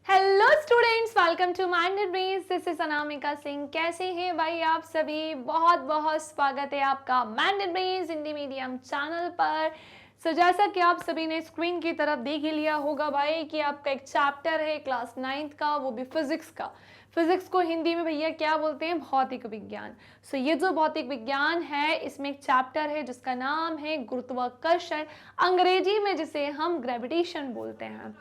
Hello students, welcome to minded brains. This is Anamika Singh. कैसे हैं भाई आप सभी? बहुत बहुत स्वागत है आपका minded brains Hindi medium channel पर। जैसा कि आप सभी ने स्क्रीन की तरफ देख ही लिया होगा भाई कि आपका एक चैप्टर है क्लास 9th का, वो भी फिजिक्स का। फिजिक्स को हिंदी में भैया क्या बोलते हैं? भौतिक विज्ञान। ये जो भौतिक विज्ञान है, इसमें एक चैप्टर है जिसका नाम है गुरुत्वाकर्षण, अंग्रेजी में जिसे हम ग्रेविटेशन बोलते हैं।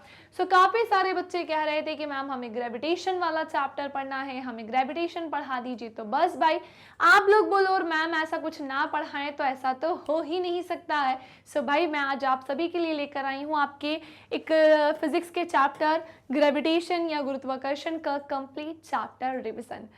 काफी सारे बच्चे कह रहे थे कि मैम हमें ग्रेविटेशन वाला चैप्टर पढ़ना है, हमें ग्रेविटेशन पढ़ा दीजिए। तो बस भाई आप लोग बोलो और मैम ऐसा कुछ ना पढ़ाएं तो ऐसा तो हो ही नहीं सकता है। भाई मैं आज आप सभी के लिए लेकर आई हूँ आपके एक फिजिक्स के चैप्टर ग्रेविटेशन या गुरुत्वाकर्षण का कंप्लीट चैप्टर रिवीजन।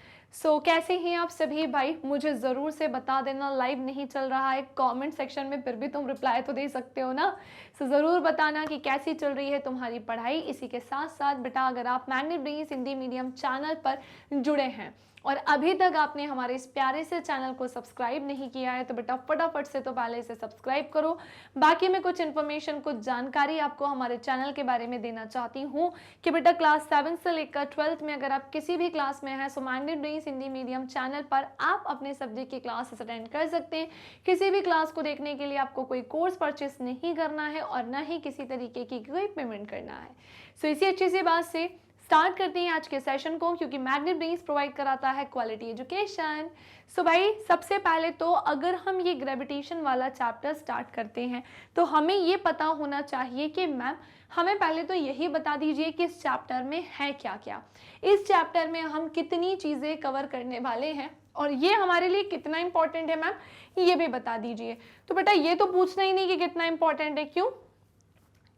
कैसे हैं आप सभी भाई? मुझे ज़रूर से बता देना। लाइव नहीं चल रहा है कमेंट सेक्शन में, फिर भी तुम रिप्लाई तो दे सकते हो ना। ज़रूर बताना कि कैसी चल रही है तुम्हारी पढ़ाई। इसी के साथ साथ बेटा, अगर आप minded brains Hindi medium channel पर जुड़े हैं और अभी तक आपने हमारे इस प्यारे से चैनल को सब्सक्राइब नहीं किया है तो बेटा फटाफट से तो पहले इसे सब्सक्राइब करो। बाकी मैं कुछ इन्फॉर्मेशन, कुछ जानकारी आपको हमारे चैनल के बारे में देना चाहती हूँ कि बेटा क्लास 7 से लेकर 12th में अगर आप किसी भी क्लास में हैं so minded brains Hindi medium channel पर आप अपने सब्जेक्ट की क्लासेस अटेंड कर सकते हैं। किसी भी क्लास को देखने के लिए आपको कोई कोर्स परचेस नहीं करना है और ना ही किसी तरीके की कोई पेमेंट करना है। इसी अच्छी सी बात से स्टार्ट करते हैं आज के सेशन को, क्योंकि माइंडेड ब्रेन्स प्रोवाइड कराता है क्वालिटी एजुकेशन। भाई सबसे पहले तो अगर हम ये ग्रेविटेशन वाला चैप्टर स्टार्ट करते हैं तो हमें ये पता होना चाहिए कि मैम हमें पहले तो यही बता दीजिए कि इस चैप्टर में है क्या क्या, इस चैप्टर में हम कितनी चीज़ें कवर करने वाले हैं और ये हमारे लिए कितना इंपॉर्टेंट है मैम ये भी बता दीजिए। तो बेटा ये तो पूछना ही नहीं कि कितना इंपॉर्टेंट है। क्यों?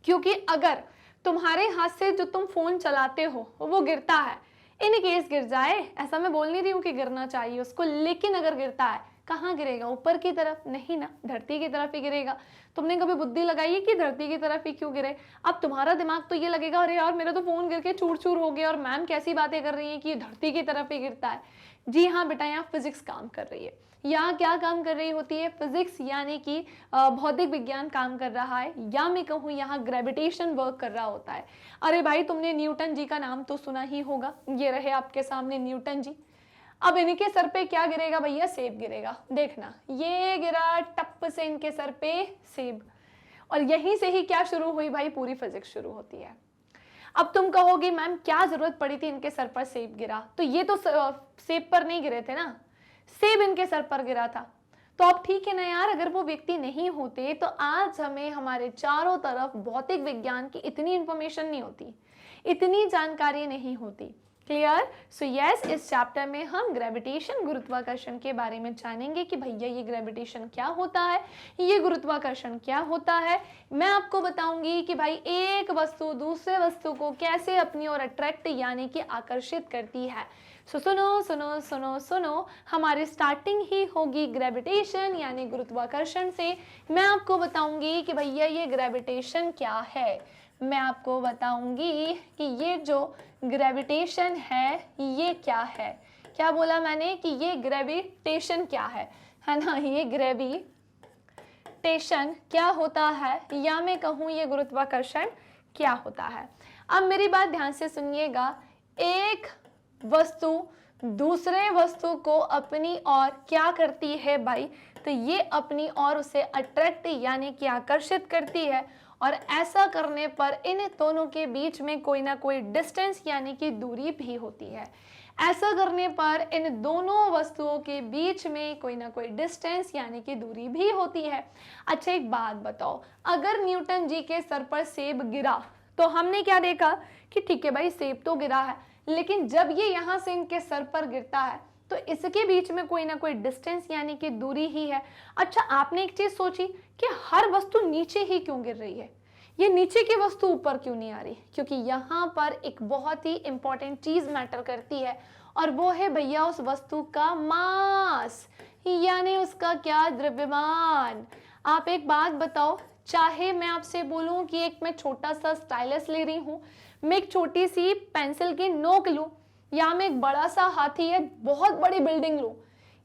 क्योंकि अगर तुम्हारे हाथ से जो तुम फोन चलाते हो वो गिरता है, इन केस गिर जाए, ऐसा मैं बोल नहीं रही हूँ कि गिरना चाहिए उसको, लेकिन अगर गिरता है कहाँ गिरेगा? ऊपर की तरफ नहीं ना, धरती की तरफ ही गिरेगा। तुमने कभी बुद्धि लगाई है कि धरती की तरफ ही क्यों गिरे? अब तुम्हारा दिमाग तो ये लगेगा अरे यार मेरा तो फोन गिर के चूर चूर हो गया और मैम कैसी बातें कर रही है कि धरती की तरफ ही गिरता है। जी हाँ बेटा, यहाँ फिजिक्स काम कर रही है। यहाँ क्या काम कर रही होती है? फिजिक्स यानी कि भौतिक विज्ञान काम कर रहा है, या मैं कहूँ यहाँ ग्रेविटेशन वर्क कर रहा होता है। अरे भाई तुमने न्यूटन जी का नाम तो सुना ही होगा, ये रहे आपके सामने न्यूटन जी। अब इनके सर पे क्या गिरेगा भैया? सेब गिरेगा। देखना ये गिरा टप से इनके सर पे सेब, और यहीं से ही क्या शुरू हुई भाई? पूरी फिजिक्स शुरू होती है। अब तुम कहोगे मैम क्या जरूरत पड़ी थी इनके सर पर सेब गिरा? तो ये तो सेब पर नहीं गिरे थे ना, सेब इनके सर पर गिरा था। तो अब ठीक है ना यार, अगर वो व्यक्ति नहीं होते तो आज हमें हमारे चारों तरफ भौतिक विज्ञान की इतनी इंफॉर्मेशन नहीं होती, इतनी जानकारी नहीं होती। क्लियर? यस, इस चैप्टर में हम ग्रेविटेशन, गुरुत्वाकर्षण के बारे में जानेंगे कि भैया ये ग्रेविटेशन क्या होता है, ये गुरुत्वाकर्षण क्या होता है। मैं आपको बताऊंगी कि भाई एक वस्तु दूसरे वस्तु को कैसे अपनी ओर अट्रैक्ट यानी कि आकर्षित करती है। सुनो सुनो सुनो सुनो, हमारी स्टार्टिंग ही होगी ग्रेविटेशन यानी गुरुत्वाकर्षण से। मैं आपको बताऊंगी कि भैया ये ग्रेविटेशन क्या है, मैं आपको बताऊंगी कि ये जो ग्रेविटेशन है ये क्या है। क्या बोला मैंने? कि ये ग्रेविटेशन क्या है ना? ये ग्रेविटेशन क्या होता है, या मैं कहूँ ये गुरुत्वाकर्षण क्या होता है। अब मेरी बात ध्यान से सुनिएगा। एक वस्तु दूसरे वस्तु को अपनी ओर क्या करती है भाई? तो ये अपनी ओर उसे अट्रैक्ट यानी कि आकर्षित करती है, और ऐसा करने पर इन दोनों के बीच में कोई ना कोई डिस्टेंस यानी कि दूरी भी होती है। ऐसा करने पर इन दोनों वस्तुओं के बीच में कोई ना कोई डिस्टेंस यानी कि दूरी भी होती है। अच्छा एक बात बताओ, अगर न्यूटन जी के सर पर सेब गिरा तो हमने क्या देखा कि ठीक है भाई सेब तो गिरा है, लेकिन जब ये यहाँ से इनके सर पर गिरता है तो इसके बीच में कोई ना कोई डिस्टेंस यानी कि दूरी ही है। अच्छा आपने एक चीज सोची कि हर वस्तु नीचे ही क्यों गिर रही है, ये नीचे की वस्तु ऊपर क्यों नहीं आ रही? क्योंकि यहाँ पर एक बहुत ही इंपॉर्टेंट चीज मैटर करती है, और वो है भैया उस वस्तु का मास यानी उसका क्या? द्रव्यमान। आप एक बात बताओ, चाहे मैं आपसे बोलूं कि एक मैं छोटा सा स्टाइलस ले रही हूं, मैं एक छोटी सी पेंसिल की नोक लूं, या मैं एक बड़ा सा हाथी या बहुत बड़ी बिल्डिंग लूं,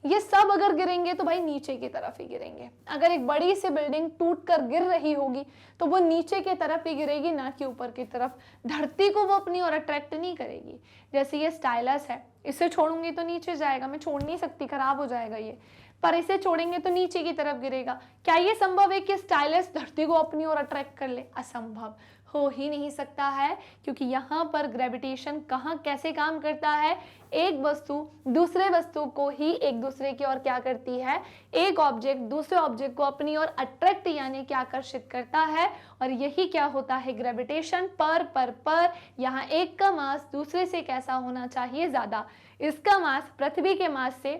ये सब अगर गिरेंगे तो भाई नीचे की तरफ ही गिरेंगे। अगर एक बड़ी सी बिल्डिंग टूट कर गिर रही होगी तो वो नीचे की तरफ ही गिरेगी, ना कि ऊपर की तरफ। धरती को वो अपनी ओर अट्रैक्ट नहीं करेगी। जैसे ये स्टाइलस है, इसे छोड़ूंगी तो नीचे जाएगा, मैं छोड़ नहीं सकती, खराब हो जाएगा ये, पर इसे छोड़ेंगे तो नीचे की तरफ गिरेगा। क्या ये संभव है कि स्टाइलस धरती को अपनी ओर अट्रैक्ट कर ले? असंभव, हो ही नहीं सकता है, क्योंकि यहाँ पर ग्रेविटेशन कहाँ कैसे काम करता है, एक वस्तु दूसरे वस्तु को ही एक दूसरे की ओर क्या करती है, एक ऑब्जेक्ट दूसरे ऑब्जेक्ट को अपनी ओर अट्रैक्ट यानी कि आकर्षित करता है, और यही क्या होता है ग्रेविटेशन। पर यहाँ एक का मास दूसरे से कैसा होना चाहिए, ज्यादा। इसका मास पृथ्वी के मास से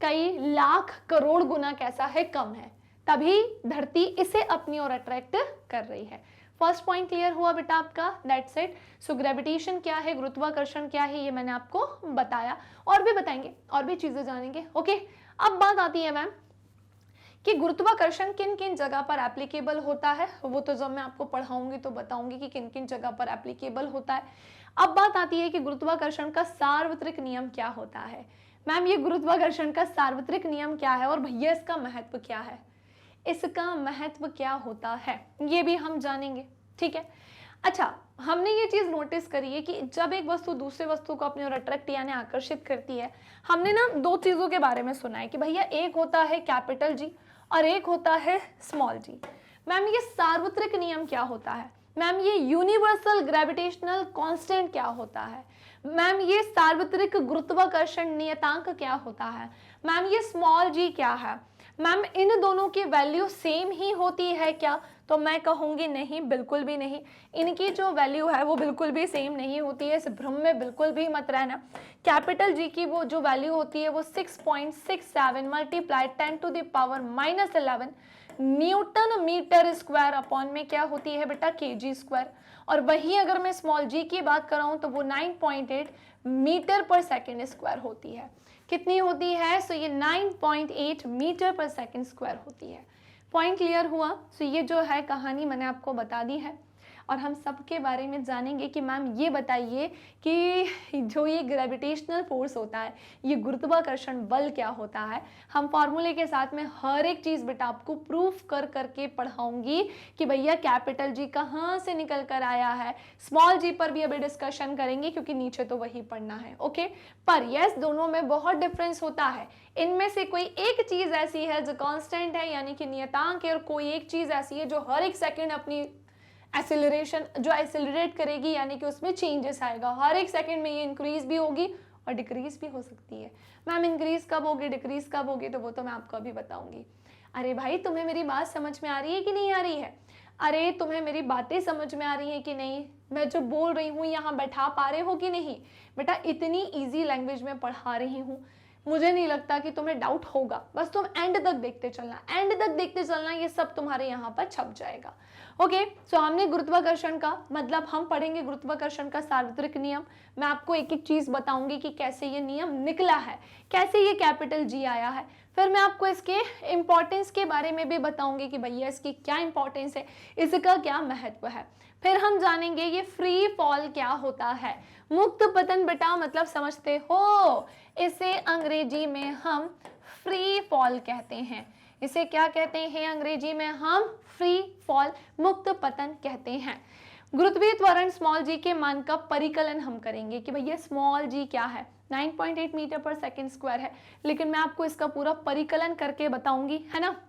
कई लाख करोड़ गुना कैसा है, कम है, तभी धरती इसे अपनी ओर अट्रैक्ट कर रही है। फर्स्ट पॉइंट क्लियर हुआ बेटा आपका, दैट्स इट। सो ग्रेविटेशन क्या है, गुरुत्वाकर्षण क्या है, ये मैंने आपको बताया, और भी बताएंगे, और भी चीजें जानेंगे। ओके, अब बात आती है मैम कि गुरुत्वाकर्षण किन किन जगह पर एप्लीकेबल होता है। वो तो जब मैं आपको पढ़ाऊंगी तो बताऊंगी कि किन किन जगह पर एप्लीकेबल होता है। अब बात आती है कि गुरुत्वाकर्षण का सार्वत्रिक नियम क्या होता है। मैम ये गुरुत्वाकर्षण का सार्वत्रिक नियम क्या है, और भैया इसका महत्व क्या है, इसका महत्व क्या होता है, ये भी हम जानेंगे। ठीक है, अच्छा, हमने ये चीज नोटिस करी है कि जब एक वस्तु दूसरे वस्तु को अपनी ओर अट्रैक्ट यानी आकर्षित करती है, हमने ना दो चीजों के बारे में सुना है कि भैया एक होता है कैपिटल जी और एक होता है स्मॉल जी। मैम ये सार्वत्रिक नियम क्या होता है, मैम ये यूनिवर्सल ग्रेविटेशनल कांस्टेंट क्या होता है, मैम ये सार्वत्रिक गुरुत्वाकर्षण नियतांक क्या होता है, मैम ये स्मॉल जी क्या है, मैम इन दोनों की वैल्यू सेम ही होती है क्या? तो मैं कहूंगी नहीं, बिल्कुल भी नहीं। इनकी जो वैल्यू है वो बिल्कुल भी सेम नहीं होती है, इस भ्रम में बिल्कुल भी मत रहना। कैपिटल जी की वो जो वैल्यू होती है वो 6.67 multiply 10⁻⁻11 newton metre square upon में क्या होती है बेटा, kg स्क्वायर। और वही अगर मैं स्मॉल जी की बात कर रहा हूं तो वो 9.8 मीटर पर सेकेंड स्क्वायर होती है। कितनी होती है? सो ये 9.8 मीटर पर सेकेंड स्क्वायर होती है। पॉइंट क्लियर हुआ? सो ये जो है कहानी मैंने आपको बता दी है, और हम सबके बारे में जानेंगे कि मैम ये बताइए कि जो ये ग्रेविटेशनल फोर्स होता है, ये गुरुत्वाकर्षण बल क्या होता है। हम फॉर्मूले के साथ में हर एक चीज़ बेटा आपको प्रूफ कर करके पढ़ाऊंगी कि भैया कैपिटल जी कहाँ से निकल कर आया है। स्मॉल जी पर भी अभी डिस्कशन करेंगे क्योंकि नीचे तो वही पढ़ना है। ओके, पर यस दोनों में बहुत डिफरेंस होता है। इनमें से कोई एक चीज़ ऐसी है जो कांस्टेंट है यानी कि नियतांक है, और कोई एक चीज़ ऐसी है जो हर एक सेकेंड अपनी एक्सेलरेशन जो एक्सेलरेट करेगी यानी कि उसमें चेंजेस आएगा। हर एक सेकंड में ये इंक्रीज भी होगी और डिक्रीज भी हो सकती है। मैम इंक्रीज कब होगी, डिक्रीज कब होगी, तो वो तो मैं आपको अभी बताऊंगी। अरे भाई तुम्हें मेरी बात समझ में आ रही है कि नहीं आ रही है? अरे तुम्हें मेरी बातें समझ में आ रही है कि नहीं? मैं जो बोल रही हूँ यहाँ बैठा पा रहे हो कि नहीं? बेटा इतनी ईजी लैंग्वेज में पढ़ा रही हूँ, मुझे नहीं लगता कि तुम्हें डाउट होगा। बस तुम एंड तक देखते चलना, एंड तक देखते चलना, ये सब तुम्हारे यहाँ पर छप जाएगा। ओके, सो हमने गुरुत्वाकर्षण का मतलब हम पढ़ेंगे गुरुत्वाकर्षण का सार्वत्रिक नियम। मैं आपको एक एक चीज बताऊंगी कि कैसे ये नियम निकला है, कैसे ये कैपिटल जी आया है। फिर मैं आपको इसके इंपॉर्टेंस के बारे में भी बताऊंगी कि भैया इसकी क्या इंपॉर्टेंस है, इसका क्या महत्व है। फिर हम जानेंगे ये फ्री फॉल क्या होता है। मुक्त पतन बेटा मतलब समझते हो, इसे अंग्रेजी में हम फ्री फॉल कहते हैं। इसे क्या कहते हैं अंग्रेजी में? हम फ्री फॉल, मुक्त पतन कहते हैं। गुरुत्वीय त्वरण स्मॉल जी के मान का परिकलन हम करेंगे कि भैया स्मॉल जी क्या है। 9.8 मीटर पर सेकेंड स्क्वायर है, लेकिन मैं आपको इसका पूरा परिकलन करके बताऊंगी, है ना।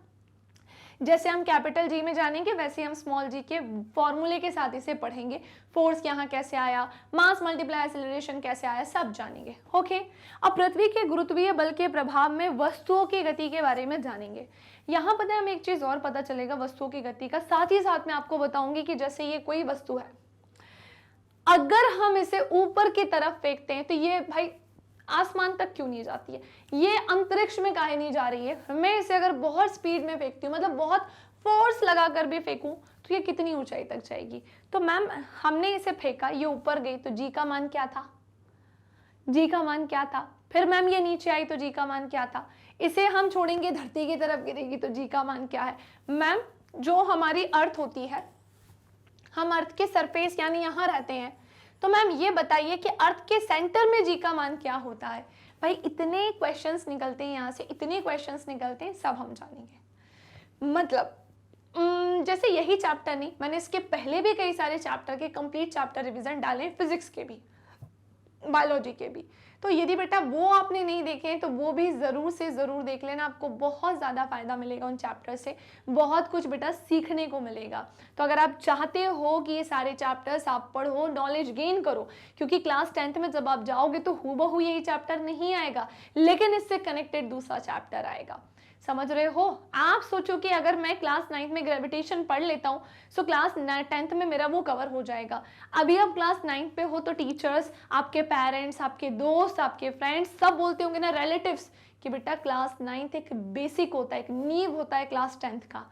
जैसे हम कैपिटल जी में जानेंगे वैसे हम स्मॉल जी के फॉर्मूले के साथ इसे पढ़ेंगे। फोर्स यहाँ कैसे आया, मास मल्टीप्लाई एक्सेलरेशन कैसे आया, सब जानेंगे। ओके, अब पृथ्वी के गुरुत्वीय बल के प्रभाव में वस्तुओं की गति के बारे में जानेंगे। यहाँ पता है हमें एक चीज और पता चलेगा वस्तुओं की गति का, साथ ही साथ में आपको बताऊंगी कि जैसे ये कोई वस्तु है, अगर हम इसे ऊपर की तरफ फेंकते हैं तो ये भाई आसमान तक क्यों नहीं जाती है, ये अंतरिक्ष में काहे नहीं जा रही है। मैं इसे अगर बहुत स्पीड में फेंकती हूँ, मतलब बहुत फोर्स लगाकर भी फेंकूं, तो ये कितनी ऊंचाई तक जाएगी। तो मैम हमने इसे फेंका, ये ऊपर गई तो जी का मान क्या था, जी का मान क्या था। फिर मैम ये नीचे आई तो जी का मान क्या था। इसे हम छोड़ेंगे धरती की तरफ गिरेगी तो जी का मान क्या है। मैम जो हमारी अर्थ होती है, हम अर्थ के सरफेस यानी यहाँ रहते हैं, तो मैम ये बताइए कि अर्थ के सेंटर में जी का मान क्या होता है। भाई इतने क्वेश्चंस निकलते हैं यहाँ से, इतने क्वेश्चंस निकलते हैं, सब हम जानेंगे। मतलब जैसे यही चैप्टर नहीं, मैंने इसके पहले भी कई सारे चैप्टर के कंप्लीट चैप्टर रिवीजन डाले, फिजिक्स के भी, बायोलॉजी के भी। तो यदि बेटा वो आपने नहीं देखे हैं तो वो भी ज़रूर से ज़रूर देख लेना, आपको बहुत ज़्यादा फायदा मिलेगा उन चैप्टर से, बहुत कुछ बेटा सीखने को मिलेगा। तो अगर आप चाहते हो कि ये सारे चैप्टर्स आप पढ़ो, नॉलेज गेन करो, क्योंकि क्लास 10th में जब आप जाओगे तो हूबहू यही चैप्टर नहीं आएगा, लेकिन इससे कनेक्टेड दूसरा चैप्टर आएगा। समझ रहे हो? आप सोचो कि अगर मैं क्लास 9th में ग्रेविटेशन पढ़ लेता हूँ तो क्लास 10th में मेरा वो कवर हो जाएगा। अभी आप क्लास 9th पे हो तो टीचर्स, आपके पेरेंट्स, आपके दोस्त, आपके फ्रेंड्स सब बोलते होंगे ना, रिलेटिव्स, कि बेटा क्लास 9th एक बेसिक होता है, एक नींव होता है क्लास 10th का।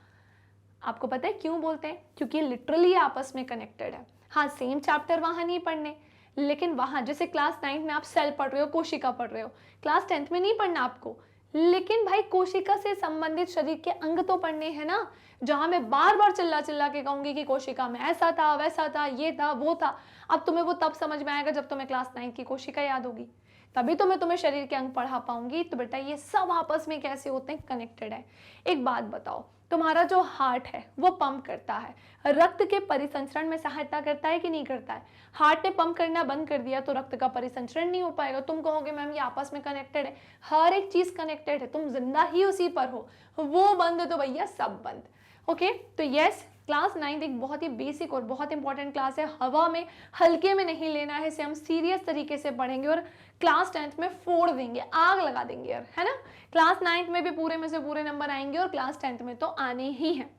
आपको पता है क्यों बोलते हैं? क्योंकि लिटरली आपस में कनेक्टेड है। हाँ, सेम चैप्टर वहाँ नहीं पढ़ने, लेकिन वहाँ जैसे क्लास 9th में आप सेल पढ़ रहे हो, कोशिका पढ़ रहे हो, क्लास 10th में नहीं पढ़ना आपको, लेकिन भाई कोशिका से संबंधित शरीर के अंग तो पढ़ने हैं ना, जहां मैं बार बार चिल्ला चिल्ला के कहूंगी कि कोशिका में ऐसा था, वैसा था, ये था, वो था। अब तुम्हें वो तब समझ में आएगा जब तुम्हें क्लास 9 की कोशिका याद होगी, तभी तो मैं तुम्हें शरीर के अंग पढ़ा पाऊंगी। तो बेटा ये सब आपस में कैसे होते हैं? कनेक्टेड है। एक बात बताओ, तुम्हारा जो हार्ट है वो पंप करता है, रक्त के परिसंचरण में सहायता करता है कि नहीं करता है? हार्ट ने पंप करना बंद कर दिया तो रक्त का परिसंचरण नहीं हो पाएगा। तुम कहोगे मैम ये आपस में कनेक्टेड है, हर एक चीज कनेक्टेड है, तुम जिंदा ही उसी पर हो, वो बंद तो भैया सब बंद। ओके, तो यस, क्लास 9 एक बहुत ही बेसिक और बहुत इंपॉर्टेंट क्लास है, हवा में हल्के में नहीं लेना है, इसे हम सीरियस तरीके से पढ़ेंगे और क्लास 10th में फोड़ देंगे, आग लगा देंगे यार, है ना। क्लास 9th में भी पूरे में से पूरे नंबर आएंगे और क्लास 10th में तो आने ही हैं।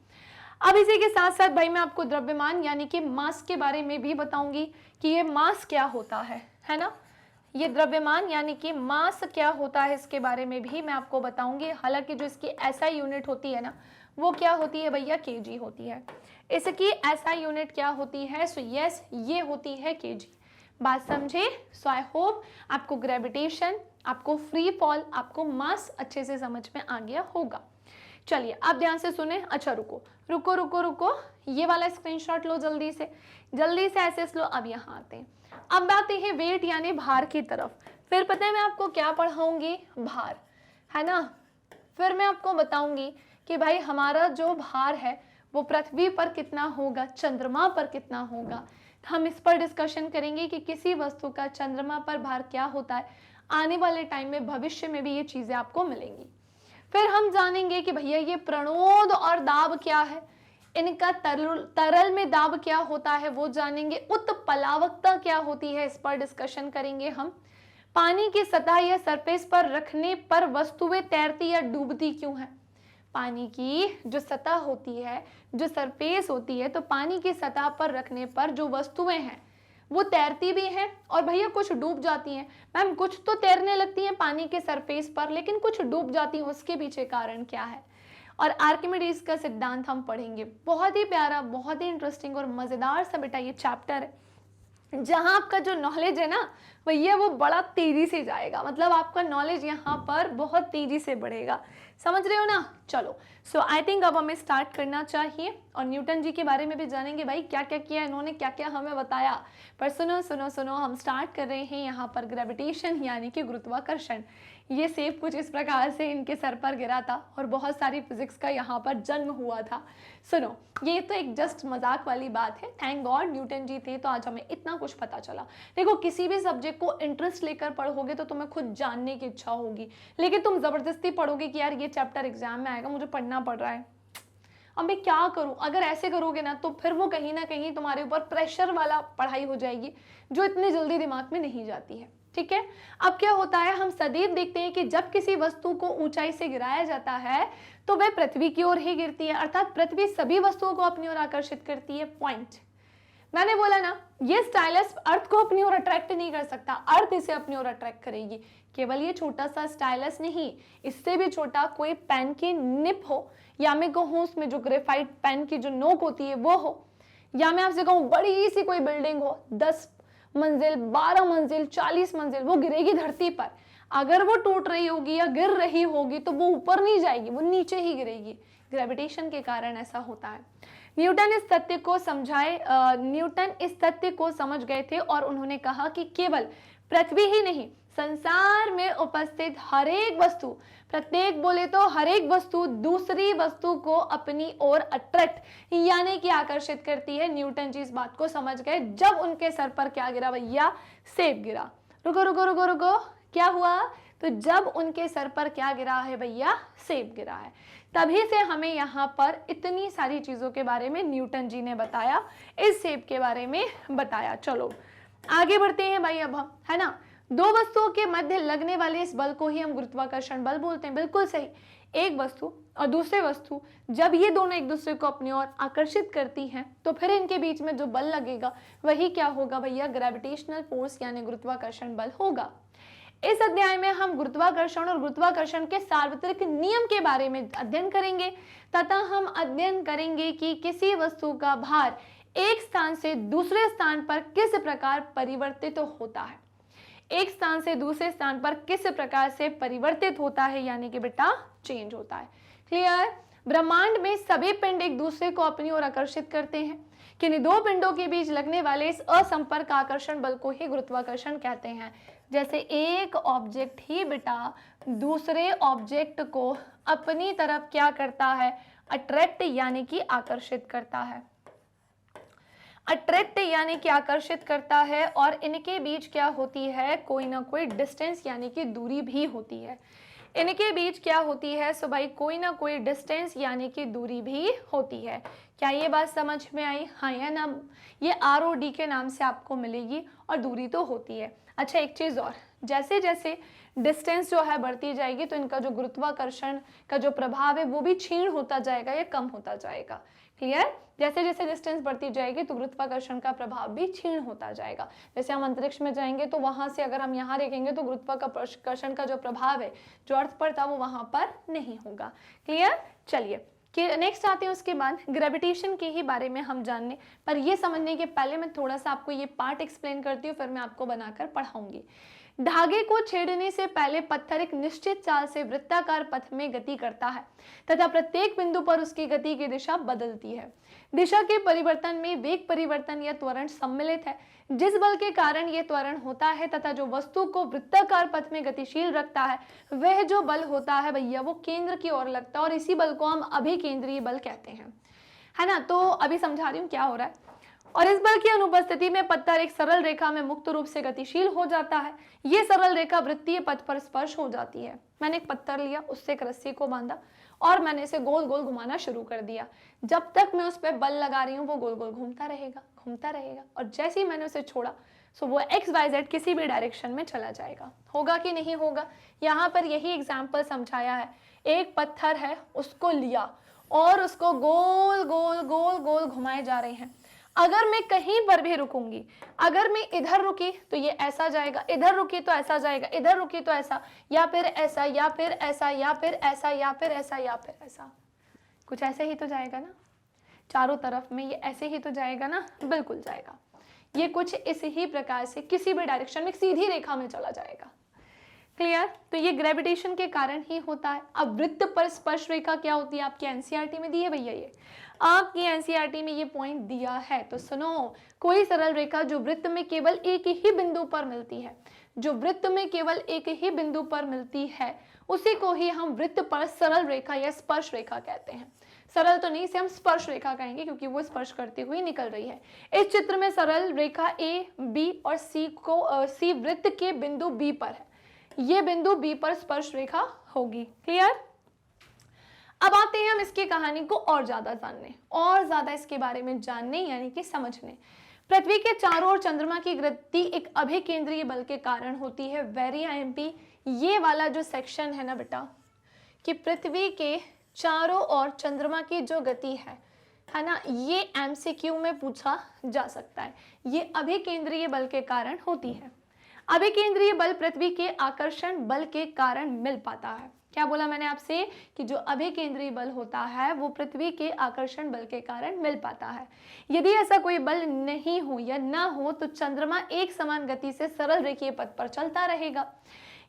अब इसी के साथ साथ भाई मैं आपको द्रव्यमान यानी कि मास के बारे में भी बताऊंगी कि ये मास क्या होता है ना। ये द्रव्यमान यानी कि मास क्या होता है, इसके बारे में भी मैं आपको बताऊंगी। हालांकि जो इसकी एसआई यूनिट होती है ना, वो क्या होती है भैया? केजी होती है। इसकी एसआई यूनिट क्या होती है? सो यस, ये होती है केजी। बात समझे? सो आई होप आपको ग्रेविटेशन, आपको फ्री फॉल, आपको मास अच्छे से समझ में आ गया होगा। चलिए अब ध्यान से सुने। अच्छा रुको रुको रुको रुको, ये वाला स्क्रीनशॉट लो जल्दी से ऐसे लो। अब यहाँ आते हैं, अब आते हैं वेट यानी भार की तरफ। फिर पता है मैं आपको क्या पढ़ाऊंगी? भार, है ना। फिर मैं आपको बताऊंगी कि भाई हमारा जो भार है वो पृथ्वी पर कितना होगा, चंद्रमा पर कितना होगा। हम इस पर डिस्कशन करेंगे कि किसी वस्तु का चंद्रमा पर भार क्या होता है। आने वाले टाइम में, भविष्य में भी ये चीजें आपको मिलेंगी। फिर हम जानेंगे कि भैया ये प्रणोद और दाब क्या है, इनका तरल में दाब क्या होता है वो जानेंगे। उत्प्लावकता क्या होती है, इस पर डिस्कशन करेंगे हम। पानी की सतह या सरफेस पर रखने पर वस्तुएं तैरती या डूबती क्यों है? पानी की जो सतह होती है, जो सरफेस होती है, तो पानी की सतह पर रखने पर जो वस्तुएं हैं वो तैरती भी हैं और भैया कुछ डूब जाती हैं। मैम कुछ तो तैरने लगती हैं पानी के सरफेस पर, लेकिन कुछ डूब जाती हैं, उसके पीछे कारण क्या है? और आर्किमिडीज का सिद्धांत हम पढ़ेंगे। बहुत ही प्यारा, बहुत ही इंटरेस्टिंग और मजेदार सा बेटा ये चैप्टर है, जहां आपका जो नॉलेज है ना भैया वो बड़ा तेजी से जाएगा। मतलब आपका नॉलेज यहाँ पर बहुत तेजी से बढ़ेगा, समझ रहे हो ना। चलो सो आई थिंक अब हमें स्टार्ट करना चाहिए और न्यूटन जी के बारे में भी जानेंगे, भाई क्या क्या किया इन्होंने, क्या क्या हमें बताया। पर सुनो सुनो सुनो, हम स्टार्ट कर रहे हैं यहाँ पर ग्रेविटेशन यानी कि गुरुत्वाकर्षण। ये सेब कुछ इस प्रकार से इनके सर पर गिरा था और बहुत सारी फिजिक्स का यहाँ पर जन्म हुआ था। सुनो, ये तो एक जस्ट मजाक वाली बात है, थैंक गॉड न्यूटन जी थे तो आज हमें इतना कुछ पता चला। देखो किसी भी सब्जेक्ट को इंटरेस्ट लेकर पढ़ोगे तो तुम्हें खुद जानने की इच्छा होगी, लेकिन तुम जबरदस्ती पढ़ोगे कि यार ये चैप्टर एग्जाम में आएगा, मुझे पढ़ना पड़ रहा है, अब मैं क्या करूं। अगर ऐसे करोगे ना तो फिर वो कहीं ना कहीं तुम्हारे ऊपर प्रेशर वाला पढ़ाई हो जाएगी, जो इतनी जल्दी दिमाग में नहीं जाती है। ठीक है, अब क्या होता है, हम सदैव देखते हैं कि जब किसी वस्तु को ऊंचाई से गिराया जाता है तो वह पृथ्वी की ओर ही गिरती है, अर्थात पृथ्वी सभी वस्तुओं को अपनी ओर आकर्षित करती है। पॉइंट। मैंने बोला ना, ये स्टाइलस अर्थ को अपनी ओर अट्रैक्ट नहीं कर सकता, अर्थ इसे अपनी ओर अट्रैक्ट करेगी। केवल ये छोटा सा स्टाइलस नहीं, इससे भी छोटा कोई पेन की निप हो, या मैं कहूँ उसमें जो ग्रेफाइट पेन की जो नोक होती है वो हो, या मैं आपसे कहूँ बड़ी सी कोई बिल्डिंग हो, 10 मंजिल, 12 मंजिल, 40 मंजिल, वो गिरेगी धरती पर। अगर वो टूट रही होगी या गिर रही होगी तो वो ऊपर नहीं जाएगी, वो नीचे ही गिरेगी। ग्रेविटेशन के कारण ऐसा होता है। न्यूटन इस तथ्य को समझ गए थे और उन्होंने कहा कि केवल पृथ्वी ही नहीं, संसार में उपस्थित हर एक वस्तु, प्रत्येक बोले तो हर एक वस्तु दूसरी वस्तु को अपनी ओर अट्रैक्ट यानी कि आकर्षित करती है। न्यूटन जी इस बात को समझ गए जब उनके सर पर क्या गिरा भैया, सेब गिरा। रुको रुको रुको रुको, क्या हुआ? तो जब उनके सर पर क्या गिरा है भैया, सेब गिरा है। तभी से हमें यहाँ पर इतनी सारी चीजों के बारे में न्यूटन जी ने बताया, इस सेब के बारे में बताया। चलो आगे बढ़ते हैं भाई अब हम, है ना। दो वस्तुओं के मध्य लगने वाले इस बल को ही हम गुरुत्वाकर्षण बल बोलते हैं। बिल्कुल सही। एक वस्तु और दूसरे वस्तु जब ये दोनों एक दूसरे को अपनी ओर आकर्षित करती हैं तो फिर इनके बीच में जो बल लगेगा वही क्या होगा भैया, ग्रेविटेशनल फोर्स यानी गुरुत्वाकर्षण बल होगा। इस अध्याय में हम गुरुत्वाकर्षण और गुरुत्वाकर्षण के सार्वत्रिक नियम के बारे में अध्ययन करेंगे तथा हम अध्ययन करेंगे कि किसी वस्तु का भार एक स्थान से दूसरे स्थान पर किस प्रकार परिवर्तित होता है, एक स्थान से दूसरे स्थान पर किस प्रकार से परिवर्तित होता है, यानी कि बेटा चेंज होता है। क्लियर? ब्रह्मांड में सभी पिंड एक दूसरे को अपनी ओर आकर्षित करते हैं। किन्हीं दो पिंडों के बीच लगने वाले इस असंपर्क आकर्षण बल को ही गुरुत्वाकर्षण कहते हैं। जैसे एक ऑब्जेक्ट ही बेटा दूसरे ऑब्जेक्ट को अपनी तरफ क्या करता है, अट्रैक्ट यानी कि आकर्षित करता है। अट्रैक्ट यानी कि आकर्षित करता है और इनके बीच क्या होती है, कोई ना कोई डिस्टेंस यानी कि दूरी भी होती है। इनके बीच क्या होती है, सो भाई कोई ना कोई डिस्टेंस यानी कि दूरी भी होती है। क्या ये बात समझ में आई? हाँ या ना? ये ROD के नाम से आपको मिलेगी और दूरी तो होती है। अच्छा एक चीज और, जैसे जैसे डिस्टेंस जो है बढ़ती जाएगी तो इनका जो गुरुत्वाकर्षण का जो प्रभाव है वो भी क्षीण होता जाएगा या कम होता जाएगा। क्लियर? जैसे जैसे डिस्टेंस बढ़ती जाएगी तो गुरुत्वाकर्षण का प्रभाव भी क्षीण होता जाएगा। जैसे हम अंतरिक्ष में जाएंगे तो वहां से अगर हम यहाँ देखेंगे तो गुरुत्वाकर्षण का जो प्रभाव है जो अर्थ पर था वो वहां पर नहीं होगा। क्लियर? चलिए कि नेक्स्ट आते हैं उसके बाद ग्रेविटेशन के ही बारे में हम जानने, पर ये समझने के पहले मैं थोड़ा सा आपको ये पार्ट एक्सप्लेन करती हूँ, फिर मैं आपको बनाकर पढ़ाऊंगी। धागे को छेड़ने से पहले पत्थर एक निश्चित चाल से वृत्ताकार पथ में गति करता है तथा प्रत्येक बिंदु पर उसकी गति की दिशा बदलती है। दिशा के परिवर्तन में वेग परिवर्तन या त्वरण सम्मिलित है, जिस बल के कारण यह त्वरण होता है तथा जो वस्तु को वृत्ताकार पथ में गतिशील रखता है वह जो बल होता है भैया वो केंद्र की ओर लगता है और इसी बल को हम अभिकेंद्रीय बल कहते हैं, है ना। तो अभी समझा रही हूँ क्या हो रहा है। और इस बल की अनुपस्थिति में पत्थर एक सरल रेखा में मुक्त रूप से गतिशील हो जाता है। ये सरल रेखा वृत्तीय पथ पर स्पर्श हो जाती है। मैंने एक पत्थर लिया, उससे एक रस्सी को बांधा और मैंने इसे गोल गोल घुमाना शुरू कर दिया। जब तक मैं उस पर बल लगा रही हूँ वो गोल गोल घूमता रहेगा और जैसे ही मैंने उसे छोड़ा सो वो XYZ किसी भी डायरेक्शन में चला जाएगा। होगा कि नहीं होगा? यहाँ पर यही एग्जाम्पल समझाया है। एक पत्थर है, उसको लिया और उसको गोल गोल गोल गोल घुमाए जा रहे हैं। अगर मैं कहीं पर भी रुकूंगी, अगर मैं इधर रुकी तो ये ऐसा जाएगा, इधर रुकी तो ऐसा जाएगा, इधर रुकी तो ऐसा, या फिर ऐसा, या फिर ऐसा, या फिर ऐसा, या फिर ऐसा, या फिर ऐसा। कुछ ऐसे ही तो जाएगा ना, चारों तरफ में ये ऐसे ही तो जाएगा ना, बिल्कुल जाएगा। ये कुछ इस ही प्रकार से किसी भी डायरेक्शन में सीधी रेखा में चला जाएगा। क्लियर? तो ये ग्रेविटेशन के कारण ही होता है। अब वृत्त पर स्पर्श रेखा क्या होती है आपकी NCERT में दी है भैया, ये आपकी NCERT में ये पॉइंट दिया है। तो सुनो, कोई सरल रेखा जो वृत्त में केवल एक ही बिंदु पर मिलती है, जो वृत्त में केवल एक ही बिंदु पर मिलती है उसी को ही हम वृत्त पर सरल रेखा या स्पर्श रेखा कहते हैं। सरल तो नहीं, इसे हम स्पर्श रेखा कहेंगे क्योंकि वो स्पर्श करती हुई निकल रही है। इस चित्र में सरल रेखा A, B और C वृत्त के बिंदु B पर है। ये बिंदु B पर स्पर्श रेखा होगी। क्लियर? अब आते हैं हम इसकी कहानी को और ज्यादा जानने, और ज्यादा इसके बारे में जानने यानी कि समझने। पृथ्वी के चारों ओर चंद्रमा की गति एक अभिकेंद्रीय बल के कारण होती है। वेरी IMP ये वाला जो सेक्शन है ना बेटा, कि पृथ्वी के चारों ओर चंद्रमा की जो गति है ना, ये MCQ में पूछा जा सकता है। ये अभिकेंद्रीय बल के कारण होती है। अभिकेंद्रीय बल पृथ्वी के आकर्षण बल के कारण मिल पाता है। क्या बोला मैंने आपसे कि जो अभिकेंद्रीय बल होता है वो पृथ्वी के आकर्षण बल के कारण मिल पाता है। यदि ऐसा कोई बल नहीं हो या ना हो तो चंद्रमा एक समान गति से सरल रेखीय पथ पर चलता रहेगा।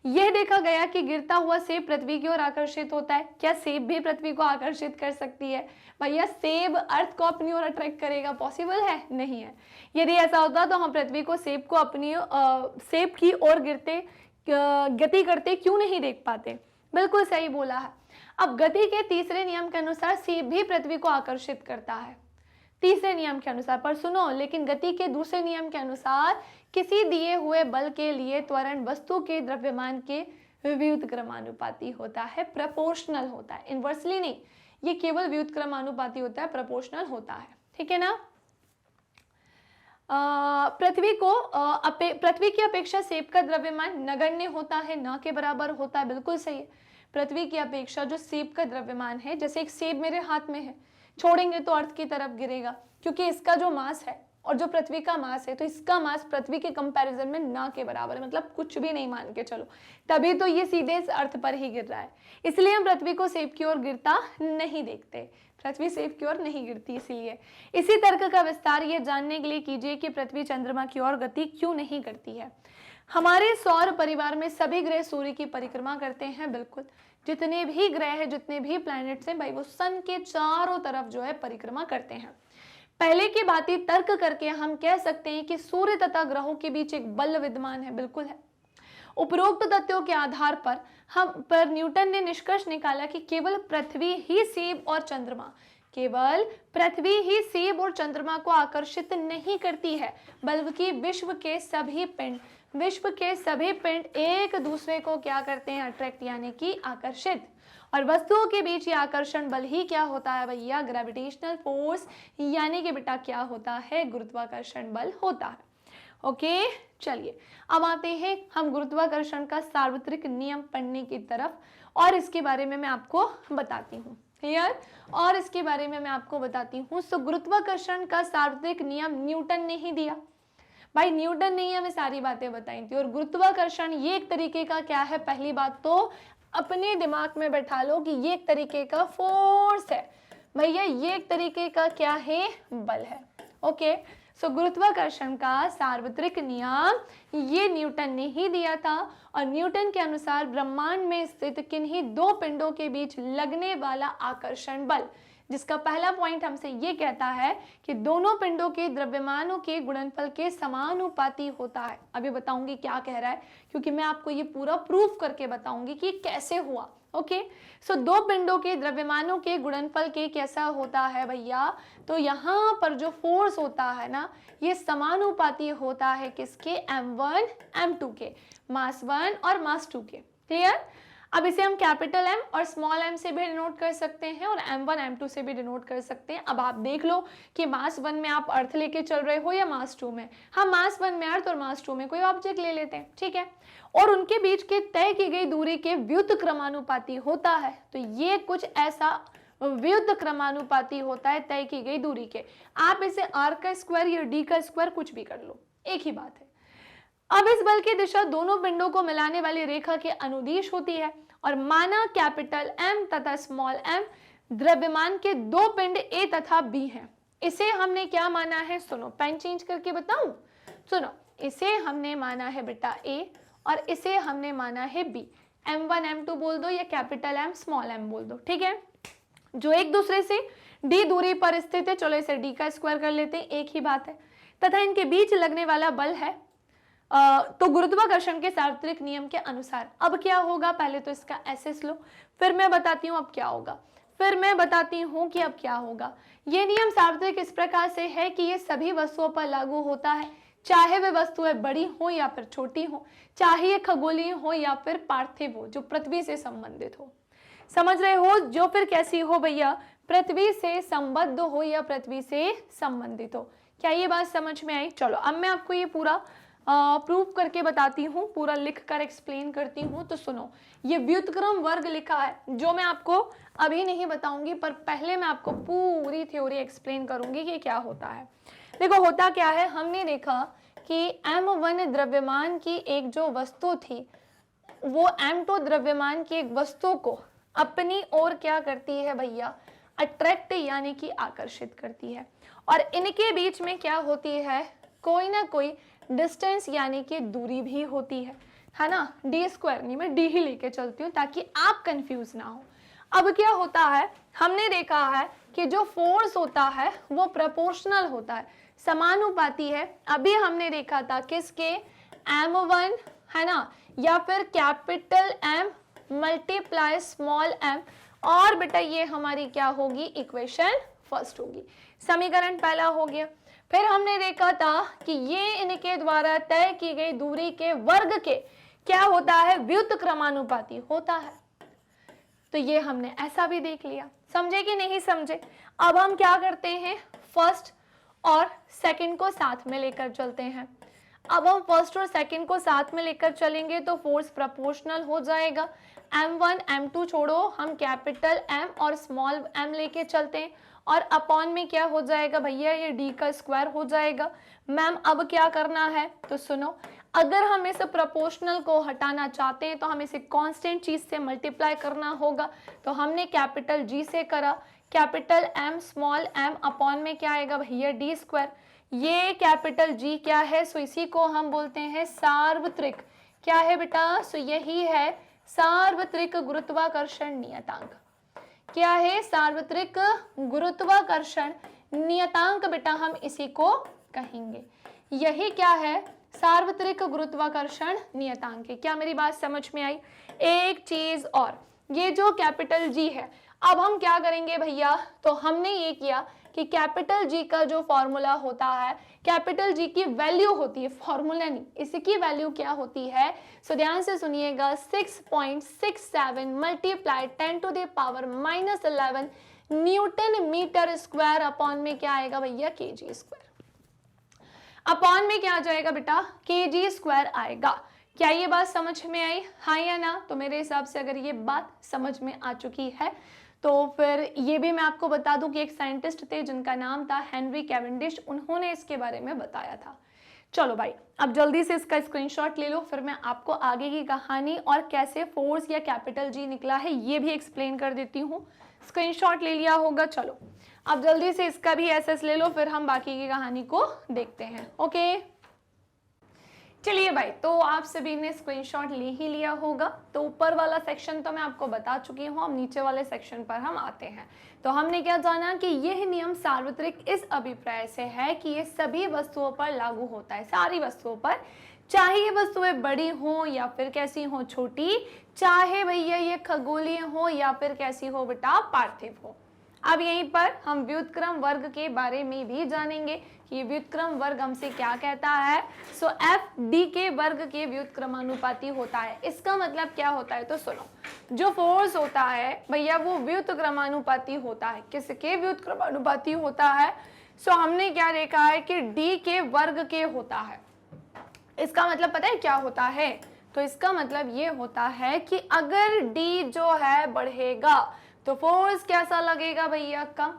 यह देखा गया कि गिरता हुआ सेब पृथ्वी की ओर आकर्षित होता है। क्या सेब भी पृथ्वी को आकर्षित कर सकती है? भैया सेब अर्थ को अपनी ओर अट्रैक्ट करेगा, पॉसिबल है? नहीं है। यदि ऐसा होता तो हम पृथ्वी को सेब को अपनी सेब की ओर गिरते गति करते क्यों नहीं देख पाते? बिल्कुल सही बोला है। अब गति के तीसरे नियम के अनुसार सेब भी पृथ्वी को आकर्षित करता है, तीसरे नियम के अनुसार। पर सुनो, लेकिन गति के दूसरे नियम के अनुसार किसी दिए हुए बल के लिए त्वरण वस्तु के द्रव्यमान के व्युत्क्रमानुपाती होता है, प्रोपोर्शनल होता है, इनवर्सली नहीं। ये केवल व्युत्क्रमानुपाती होता है, प्रोपोर्शनल होता है, ठीक है ना। पृथ्वी की अपेक्षा सेब का द्रव्यमान नगण्य होता है, न के बराबर होता है। बिल्कुल सही है। पृथ्वी की अपेक्षा जो सेब का द्रव्यमान है, जैसे एक सेब मेरे हाथ में है, छोड़ेंगे तो अर्थ की तरफ गिरेगा, क्योंकि इसका जो मास है और जो पृथ्वी का मास है, तो इसका मास पृथ्वी के कंपैरिजन में ना के बराबर है, मतलब कुछ भी नहीं मान के चलो, तभी तो ये सीधे इस अर्थ पर ही गिर रहा है। इसलिए हम पृथ्वी को सेब की ओर गिरता नहीं देखते, पृथ्वी सेब की ओर नहीं गिरती। इसीलिए इसी तर्क का विस्तार ये जानने के लिए कीजिए कि पृथ्वी चंद्रमा की ओर गति क्यों नहीं करती है। हमारे सौर परिवार में सभी ग्रह सूर्य की परिक्रमा करते हैं, बिल्कुल। जितने भी ग्रह हैं, जितने भी प्लैनेट्स हैं भाई, वो सन के चारों तरफ जो है परिक्रमा करते हैं। पहले की भांति तर्क करके हम कह सकते हैं कि सूर्य तथा ग्रहों के बीच एक बल विद्यमान है, बिल्कुल है। उपरोक्त तथ्यों के आधार पर न्यूटन ने निष्कर्ष निकाला कि केवल पृथ्वी ही सेब और चंद्रमा को आकर्षित नहीं करती है, बल्कि विश्व के सभी पिंड एक दूसरे को क्या करते हैं? अट्रैक्ट, यानी कि आकर्षित। और वस्तुओं के बीच ये आकर्षण बल ही क्या होता है भैया? ग्रेविटेशनल फोर्स, यानी कि बेटा क्या होता है? गुरुत्वाकर्षण बल होता है। ओके, चलिए अब आते हैं हम गुरुत्वाकर्षण का सार्वत्रिक नियम पढ़ने की तरफ, और इसके बारे में मैं आपको बताती हूँ। क्लियर? और इसके बारे में मैं आपको बताती हूँ। सो गुरुत्वाकर्षण का सार्वत्रिक नियम न्यूटन ने ही दिया भाई, न्यूटन ने ही हमें सारी बातें बताई थी। और गुरुत्वाकर्षण ये एक तरीके का क्या है? पहली बात तो अपने दिमाग में बैठा लो कि ये एक तरीके का फोर्स है भैया, ये एक तरीके का क्या है? बल है। ओके, सो गुरुत्वाकर्षण का सार्वत्रिक नियम ये न्यूटन ने ही दिया था। और न्यूटन के अनुसार ब्रह्मांड में स्थित किन्हीं दो पिंडों के बीच लगने वाला आकर्षण बल, जिसका पहला पॉइंट हमसे ये कहता है कि दोनों पिंडों के द्रव्यमानों के गुणनफल के समानुपाती होता है। अभी बताऊंगी क्या कह रहा है, क्योंकि मैं आपको ये पूरा प्रूफ करके बताऊंगी कि कैसे हुआ। ओके, सो दो पिंडों के द्रव्यमानों के गुणनफल के कैसा होता है भैया? तो यहाँ पर जो फोर्स होता है ना, ये समानुपाती होता है किसके? m1 m2 के, मास 1 और मास 2 के। क्लियर? अब इसे हम कैपिटल M और स्मॉल m से भी डिनोट कर सकते हैं और m1 m2 से भी डिनोट कर सकते हैं। अब आप देख लो कि मास 1 में आप अर्थ लेके चल रहे हो या मास 2 में। हम मास 1 में अर्थ और मास 2 में कोई ऑब्जेक्ट ले लेते हैं, ठीक है, और उनके बीच के तय की गई दूरी के व्युत्क्रमानुपाती होता है। तो ये कुछ ऐसा व्युत्क्रमानुपाती होता है तय की गई दूरी के। आप इसे r का स्क्वायर या d का स्क्वायर कुछ भी कर लो, एक ही बात है। अब इस बल की दिशा दोनों पिंडों को मिलाने वाली रेखा के अनुदिश होती है। और माना कैपिटल M तथा स्मॉल m द्रव्यमान के दो पिंड A तथा B हैं। इसे हमने क्या माना है? सुनो, पेन चेंज करके बताऊं? सुनो, इसे हमने माना है बेटा A और इसे हमने माना है B। m1 m2 बोल दो या कैपिटल M स्मॉल m बोल दो, ठीक है, जो एक दूसरे से d दूरी पर स्थित है। चलो इसे d का स्क्वायर कर लेते हैं, एक ही बात है। तथा इनके बीच लगने वाला बल है तो गुरुत्वाकर्षण के सार्वत्रिक नियम के अनुसार अब क्या होगा? पहले तो इसका एसेस लो, फिर मैं बताती हूँ अब क्या होगा, फिर मैं बताती हूँ कि अब क्या होगा। ये नियम सार्वत्रिक इस प्रकार से है कि ये सभी वस्तुओं पर लागू होता है, चाहे वे वस्तुएं बड़ी हो या फिर छोटी हो, चाहे ये खगोलीय हो या फिर पार्थिव हो, जो पृथ्वी से संबंधित हो। समझ रहे हो? जो फिर कैसी हो भैया? पृथ्वी से संबद्ध हो या पृथ्वी से संबंधित हो। क्या ये बात समझ में आई? चलो अब मैं आपको ये पूरा प्रूफ करके बताती हूँ, पूरा लिख कर एक्सप्लेन करती हूँ। तो सुनो, ये व्युत्क्रम वर्ग लिखा है, जो मैं आपको अभी नहीं बताऊंगी, पर पहले मैं आपको पूरी थ्योरी एक्सप्लेन करूंगी कि क्या होता है। देखो होता क्या है, हमने देखा कि m1 द्रव्यमान की एक जो वस्तु थी, वो m2 द्रव्यमान की एक वस्तु को अपनी ओर क्या करती है भैया? अट्रैक्ट, यानी कि आकर्षित करती है। और इनके बीच में क्या होती है? कोई ना कोई डिस्टेंस यानी कि दूरी भी होती है। है ना, डी स्क्वायर नहीं, मैं डी ही लेके चलती हूँ ताकि आप कंफ्यूज ना हो। अब क्या होता है, हमने देखा है कि जो फोर्स होता है वो प्रोपोर्शनल होता है, समानुपाती है। अभी हमने देखा था किसके, m1 है ना, या फिर capital M multiply small m, और बेटा ये हमारी क्या होगी, इक्वेशन फर्स्ट होगी, समीकरण पहला हो गया। फिर हमने देखा था कि ये इनके द्वारा तय की गई दूरी के वर्ग के क्या होता है, व्युत्क्रमानुपाती होता है। तो ये हमने ऐसा भी देख लिया, समझे कि नहीं समझे। अब हम क्या करते हैं, फर्स्ट और सेकंड को साथ में लेकर चलते हैं। अब हम फर्स्ट और सेकंड को साथ में लेकर चलेंगे तो फोर्स प्रोपोर्शनल हो जाएगा। m1 m2 छोड़ो, हम कैपिटल M और स्मॉल m लेके चलते हैं, और अपॉन में क्या हो जाएगा भैया, ये d का स्क्वायर हो जाएगा। मैम अब क्या करना है, तो सुनो, अगर हम इस प्रोपोर्शनल को हटाना चाहते हैं तो हम इसे कांस्टेंट चीज से मल्टीप्लाई करना होगा। तो हमने कैपिटल G से करा, capital M small m upon में क्या आएगा भैया, d स्क्वायर। ये कैपिटल G क्या है, सो इसी को हम बोलते हैं सार्वत्रिक, क्या है बेटा, सो यही है सार्वत्रिक गुरुत्वाकर्षण नियतांक। क्या है, सार्वत्रिक गुरुत्वाकर्षण नियतांक, बेटा हम इसी को कहेंगे। यही क्या है, सार्वत्रिक गुरुत्वाकर्षण नियतांक है। क्या मेरी बात समझ में आई। एक चीज और, ये जो कैपिटल G है, अब हम क्या करेंगे भैया, तो हमने ये किया कि कैपिटल G का जो फॉर्मूला होता है, कैपिटल G की वैल्यू होती है, फॉर्मूला नहीं, इसकी वैल्यू क्या होती है, सो ध्यान से सुनिएगा, 6.67 multiply 10 to the power -11 newton metre square upon में क्या आएगा भैया, kg स्क्वायर। अपॉन में क्या आ जाएगा बेटा, kg स्क्वायर आएगा। क्या ये बात समझ में आई, हाँ या ना। तो मेरे हिसाब से अगर ये बात समझ में आ चुकी है तो फिर ये भी मैं आपको बता दूं कि एक साइंटिस्ट थे जिनका नाम था हेनरी कैवेंडिश, उन्होंने इसके बारे में बताया था। चलो भाई, अब जल्दी से इसका स्क्रीनशॉट ले लो, फिर मैं आपको आगे की कहानी और कैसे फोर्स या कैपिटल G निकला है ये भी एक्सप्लेन कर देती हूँ। स्क्रीनशॉट ले लिया होगा, चलो अब जल्दी से इसका भी एसएस ले लो, फिर हम बाकी की कहानी को देखते हैं। ओके चलिए भाई, तो आप सभी ने स्क्रीनशॉट ले ही लिया होगा। तो ऊपर वाला सेक्शन तो मैं आपको बता चुकी हूँ, अब नीचे वाले सेक्शन पर हम आते हैं। तो हमने क्या जाना कि यह नियम सार्वत्रिक इस अभिप्राय से है कि ये सभी वस्तुओं पर लागू होता है, सारी वस्तुओं पर, चाहे ये वस्तुएं बड़ी हो या फिर कैसी हो, छोटी, चाहे भैया ये खगोलीय हो या फिर कैसी हो बेटा, पार्थिव हो। अब यहीं पर हम व्युत्क्रम वर्ग के बारे में भी जानेंगे कि ये व्युत्क्रम वर्ग हमसे क्या कहता है। सो एफ डी के वर्ग के व्युत्क्रमानुपाती होता है। इसका मतलब क्या होता है, तो सुनो, जो फोर्स होता है भैया वो व्युत्क्रमानुपाती होता है। किसके व्युत्क्रमानुपाती होता है, सो हमने क्या देखा है कि डी के वर्ग के होता है। इसका मतलब पता है क्या होता है, तो इसका मतलब ये होता है कि अगर डी जो है बढ़ेगा तो फोर्स कैसा लगेगा भैया, कम,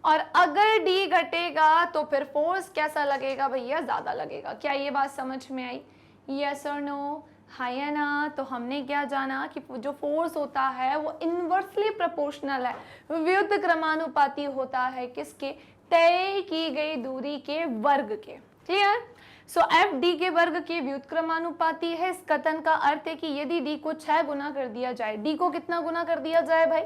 और अगर डी घटेगा तो फिर फोर्स कैसा लगेगा भैया, ज्यादा लगेगा। क्या ये बात समझ में आई, यस और नो, हाँ या ना। तो हमने क्या जाना कि जो फोर्स होता है वो इनवर्सली प्रोपोर्शनल है, व्युत्क्रमानुपाती होता है, किसके, तय की गई दूरी के वर्ग के। क्लियर। सो एफ डी के वर्ग के व्युत्क्रमानुपाती है। इस कथन का अर्थ है कि यदि डी को 6 गुना कर दिया जाए, डी को कितना गुना कर दिया जाए भाई,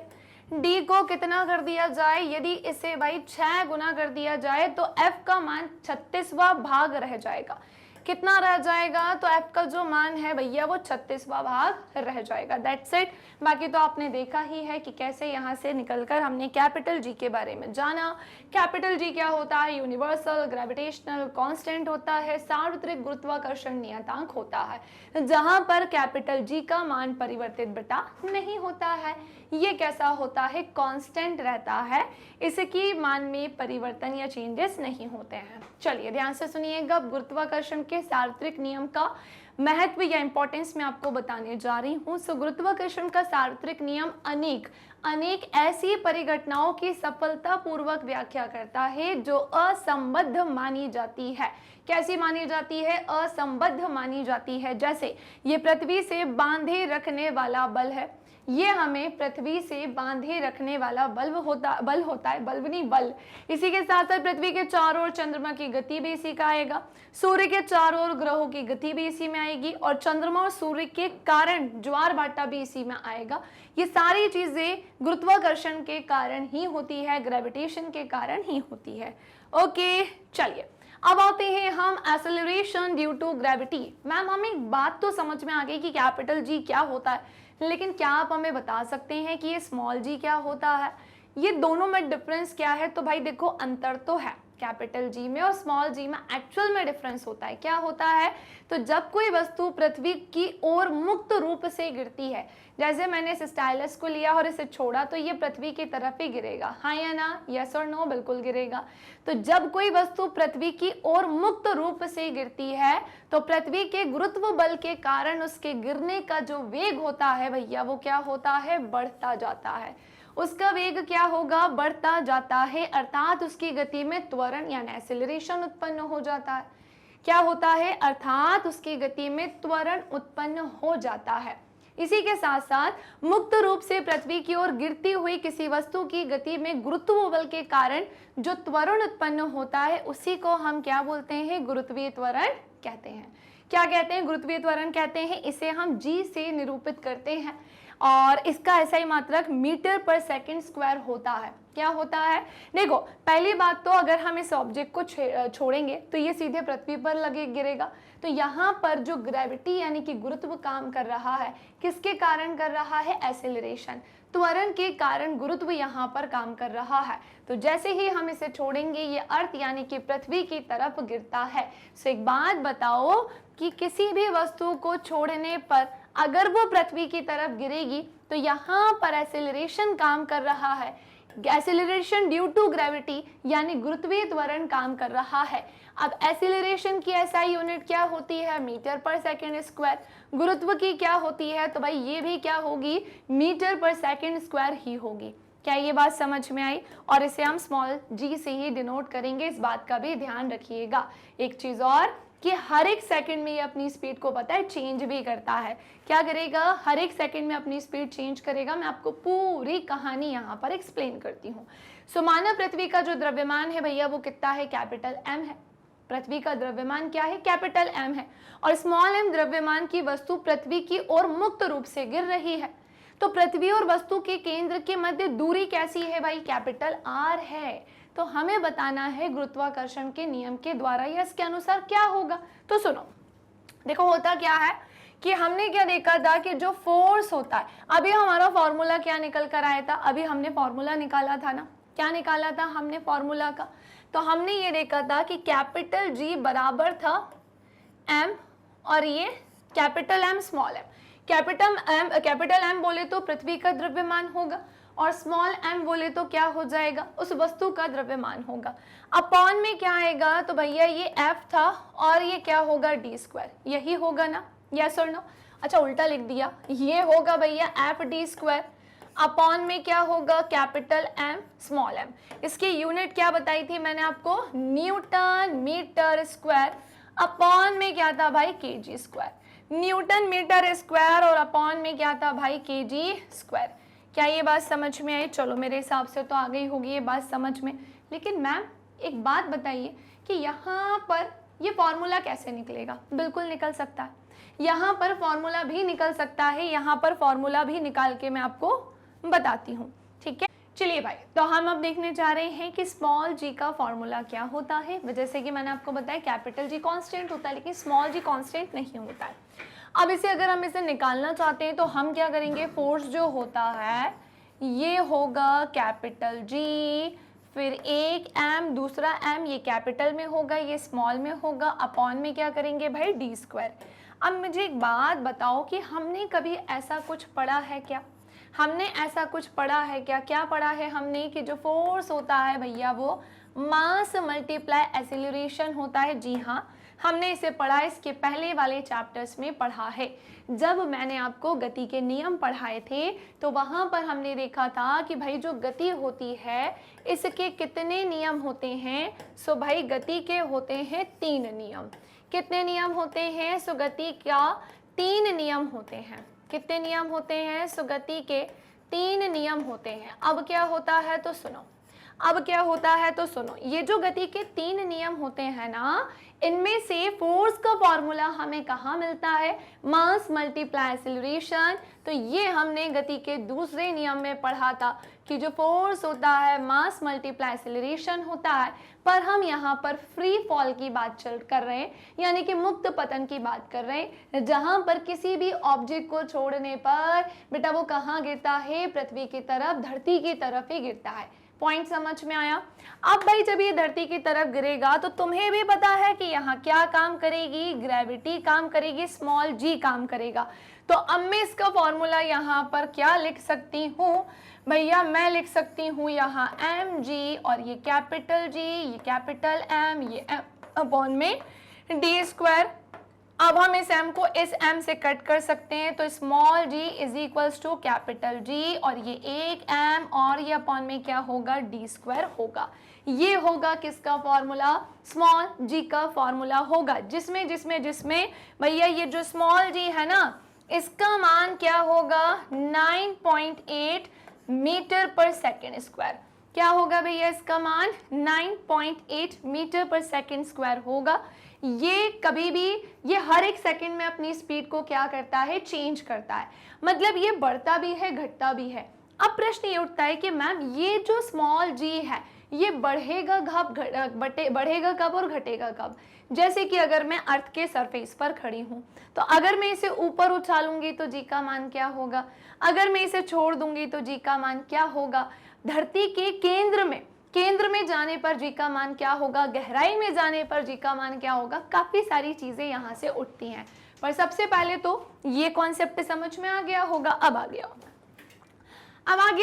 डी को कितना कर दिया जाए, यदि इसे भाई 6 गुना कर दिया जाए तो एफ का मान 36वां भाग रह जाएगा। कितना रह जाएगा, तो एफ का जो मान है भैया वो 36वां भाग रह जाएगा। That's it. बाकी तो आपने देखा ही है कि कैसे यहाँ से निकलकर हमने कैपिटल जी के बारे में जाना। कैपिटल जी क्या होता है, यूनिवर्सल ग्रेविटेशनल कांस्टेंट होता है, सार्वत्रिक गुरुत्वाकर्षण नियतांक होता है, जहां पर कैपिटल जी का मान परिवर्तित बेटा नहीं होता है। ये कैसा होता है, कांस्टेंट रहता है, इसकी मान में परिवर्तन या चेंजेस नहीं होते हैं। चलिए ध्यान से सुनिएगा, गुरुत्वाकर्षण के सार्वत्रिक नियम का महत्व या इंपॉर्टेंस मैं आपको बताने जा रही हूँ। सो गुरुत्वाकर्षण का सार्वत्रिक नियम अनेक ऐसी परिघटनाओं की सफलतापूर्वक व्याख्या करता है जो असंबद्ध मानी जाती है। कैसी मानी जाती है, असंबद्ध मानी जाती है। जैसे ये पृथ्वी से बांधे रखने वाला बल है, ये हमें पृथ्वी से बांधे रखने वाला बल होता है, बल्ब नहीं बल। इसी के साथ साथ पृथ्वी के चारों ओर चंद्रमा की गति भी इसी का आएगा, सूर्य के चारों ओर ग्रहों की गति भी इसी में आएगी, और चंद्रमा और सूर्य के कारण ज्वार भाटा भी इसी में आएगा। ये सारी चीजें गुरुत्वाकर्षण के कारण ही होती है, ग्रेविटेशन के कारण ही होती है। ओके, चलिए अब आते हैं हम acceleration due to gravity. Ma'am हमें एक बात तो समझ में आ गई कि कैपिटल जी क्या होता है, लेकिन क्या आप हमें बता सकते हैं कि ये स्मॉल जी क्या होता है, ये दोनों में डिफरेंस क्या है? तो भाई देखो, अंतर तो है, कैपिटल जी में और स्मॉल जी में एक्चुअल में डिफरेंस होता है। क्या होता है? तो जब कोई वस्तु पृथ्वी की ओर मुक्त रूप से गिरती है, जैसे मैंने इस स्टाइलस को लिया और इसे छोड़ा, तो ये पृथ्वी की तरफ ही गिरेगा, हाँ या ना, यस और नो, बिल्कुल गिरेगा। तो जब कोई वस्तु पृथ्वी की ओर मुक्त रूप से गिरती है तो पृथ्वी के गुरुत्व बल के कारण उसके गिरने का जो वेग होता है भैया, वो क्या होता है? बढ़ता जाता है। उसका वेग क्या होगा? बढ़ता जाता है, अर्थात उसकी गति में त्वरण यानी एक्सेलरेशन उत्पन्न हो जाता है। क्या होता है? अर्थात उसकी गति में त्वरण उत्पन्न हो जाता है। इसी के साथ साथ मुक्त रूप से पृथ्वी की ओर गिरती हुई किसी वस्तु की गति में गुरुत्व बल के कारण जो त्वरण उत्पन्न होता है, उसी को हम क्या बोलते हैं? गुरुत्वीय त्वरण कहते हैं। क्या कहते हैं? गुरुत्वीय त्वरण कहते हैं। इसे हम जी से निरूपित करते हैं और इसका ऐसा ही मात्रक मीटर पर सेकंड स्क्वायर होता है। क्या होता है? देखो, पहली बात तो अगर हम इस ऑब्जेक्ट को छोड़ेंगे तो ये सीधे पृथ्वी पर लगे गिरेगा। तो यहाँ पर जो ग्रेविटी यानी कि गुरुत्व काम कर रहा है, किसके कारण कर रहा है? एक्सेलरेशन, त्वरण के कारण गुरुत्व यहाँ पर काम कर रहा है। तो जैसे ही हम इसे छोड़ेंगे ये अर्थ यानी कि पृथ्वी की तरफ गिरता है। सो एक बात बताओ कि किसी भी वस्तु को छोड़ने पर अगर वो पृथ्वी की तरफ गिरेगी तो यहाँ पर एक्सेलरेशन काम कर रहा है, एक्सेलरेशन ड्यू टू ग्रेविटी यानी गुरुत्वीय त्वरण काम कर रहा है। अब एक्सेलरेशन की एसआई यूनिट क्या होती है? मीटर पर सेकंड स्क्वायर। गुरुत्व की क्या होती है? तो भाई ये भी क्या होगी? मीटर पर सेकंड स्क्वायर ही होगी। क्या ये बात समझ में आई? और इसे हम स्मॉल जी से ही डिनोट करेंगे, इस बात का भी ध्यान रखिएगा। एक चीज और कि हर एक सेकंड में ये अपनी स्पीड को पता है चेंज भी करता है। क्या करेगा? हर एक सेकंड में अपनी स्पीड चेंज करेगा। मैं आपको पूरी कहानी यहाँ पर एक्सप्लेन करती हूँ। सो मानव पृथ्वी का जो द्रव्यमान है भैया वो कितना है? कैपिटल एम है। पृथ्वी का द्रव्यमान क्या है? कैपिटल एम है। और स्मॉल एम द्रव्यमान की वस्तु पृथ्वी की ओर मुक्त रूप से गिर रही है। तो पृथ्वी और वस्तु के केंद्र के मध्य दूरी कैसी है भाई? कैपिटल आर है। तो हमें बताना है गुरुत्वाकर्षण के नियम के द्वारा या इसके अनुसार क्या होगा। तो सुनो, देखो होता क्या है कि हमने क्या देखा था कि जो फोर्स होता है, अभी हमारा फॉर्मूला क्या निकल कर आया था? अभी हमने फॉर्मूला निकाला था ना, क्या निकाला था हमने फॉर्मूला का? तो हमने ये देखा था कि कैपिटल जी बराबर था एम और ये capital M small M. Capital M बोले तो पृथ्वी का द्रव्यमान होगा और स्मॉल एम बोले तो क्या हो जाएगा? उस वस्तु का द्रव्यमान होगा। अपॉन में क्या आएगा? तो भैया ये एफ था और ये क्या होगा? D square. यही होगा ना, यस और नो? अच्छा उल्टा लिख दिया, ये होगा भैया एफ डी स्क्वायर। अपॉन में क्या होगा? Capital M small M. इसकी यूनिट क्या बताई थी मैंने आपको? Newton metre square. अपॉन में क्या था भाई? Kg square. Newton metre square और अपॉन में क्या था भाई? Kg square. क्या ये बात समझ में आई? चलो मेरे हिसाब से तो आ गई होगी ये बात समझ में। लेकिन मैम एक बात बताइए कि यहाँ पर ये फॉर्मूला कैसे निकलेगा? बिल्कुल निकल सकता है, यहाँ पर फॉर्मूला भी निकल सकता है, यहाँ पर फॉर्मूला भी निकाल के मैं आपको बताती हूँ, ठीक है? चलिए भाई, तो हम अब देखने जा रहे हैं कि स्मॉल जी का फॉर्मूला क्या होता है। जैसे कि मैंने आपको बताया कैपिटल जी कांस्टेंट होता है, लेकिन स्मॉल जी कांस्टेंट नहीं होता है। अब इसे अगर हम इसे निकालना चाहते हैं तो हम क्या करेंगे? फोर्स जो होता है ये होगा कैपिटल जी, फिर एक एम, दूसरा एम, ये कैपिटल में होगा, ये स्मॉल में होगा, अपॉन में क्या करेंगे भाई? D square. अब मुझे एक बात बताओ कि हमने कभी ऐसा कुछ पढ़ा है क्या? हमने ऐसा कुछ पढ़ा है क्या? क्या पढ़ा है हमने कि जो फोर्स होता है भैया वो मास मल्टीप्लाई एक्सेलरेशन होता है। जी हाँ, हमने इसे पढ़ा, इसके पहले वाले चैप्टर्स में पढ़ा है। जब मैंने आपको गति के नियम पढ़ाए थे तो वहाँ पर हमने देखा था कि भाई जो गति होती है इसके कितने नियम होते हैं? सो भाई गति के होते हैं 3 नियम। कितने नियम होते हैं? सो गति का 3 नियम होते हैं। कितने नियम होते हैं? सो गति के 3 नियम होते हैं। अब क्या होता है तो सुनो, अब क्या होता है तो सुनो, ये जो गति के 3 नियम होते हैं ना, इनमें से फोर्स का फॉर्मूला हमें कहाँ मिलता है? मास मल्टीप्लाई एक्सीलरेशन। तो ये हमने गति के दूसरे नियम में पढ़ा था कि जो फोर्स होता है मास मल्टीप्लाई एक्सीलरेशन होता है, पर हम यहाँ पर फ्री फॉल की बात कर रहे हैं, यानी कि मुक्त पतन की बात कर रहे हैं, जहाँ पर किसी भी ऑब्जेक्ट को छोड़ने पर बेटा वो कहाँ गिरता है? पृथ्वी की तरफ, धरती की तरफ ही गिरता है। पॉइंट समझ में आया? अब भाई जब ये धरती की तरफ गिरेगा तो तुम्हें भी पता है कि यहाँ क्या काम करेगी? ग्रेविटी काम करेगी, स्मॉल जी काम करेगा। तो अब मैं इसका फॉर्मूला यहाँ पर क्या लिख सकती हूँ भैया? मैं लिख सकती हूँ यहाँ एम जी, और ये कैपिटल जी, ये कैपिटल एम, ये एम अपॉन में डी स्क्वायर। अब हम इस m को इस m से कट कर सकते हैं, तो small g is equals to capital G, और ये एक m और ये अपॉन में क्या होगा? d स्क्वायर होगा। ये होगा किसका फॉर्मूला? स्मॉल g का फॉर्मूला होगा, जिसमें जिसमें जिसमें भैया ये जो स्मॉल g है ना, इसका मान क्या होगा? 9.8 मीटर पर सेकेंड स्क्वायर। क्या होगा भैया इसका मान? 9.8 मीटर पर सेकेंड स्क्वायर होगा। ये कभी भी, ये हर एक सेकंड में अपनी स्पीड को क्या करता है? चेंज करता है। मतलब ये बढ़ता भी है, घटता भी है। अब प्रश्न ये उठता है कि मैम ये जो स्मॉल जी है, ये बढ़ेगा बढ़ेगा कब और घटेगा कब? जैसे कि अगर मैं अर्थ के सरफेस पर खड़ी हूँ, तो अगर मैं इसे ऊपर उछालूंगी तो जी का मान क्या होगा? अगर मैं इसे छोड़ दूंगी तो जी का मान क्या होगा? धरती के केंद्र में जाने पर जी का मान क्या होगा? गहराई में जाने पर जी का मान क्या होगा? काफी सारी चीजें यहाँ से उठती हैं, पर सबसे पहले तो ये कॉन्सेप्ट समझ में आ गया होगा। अब आगे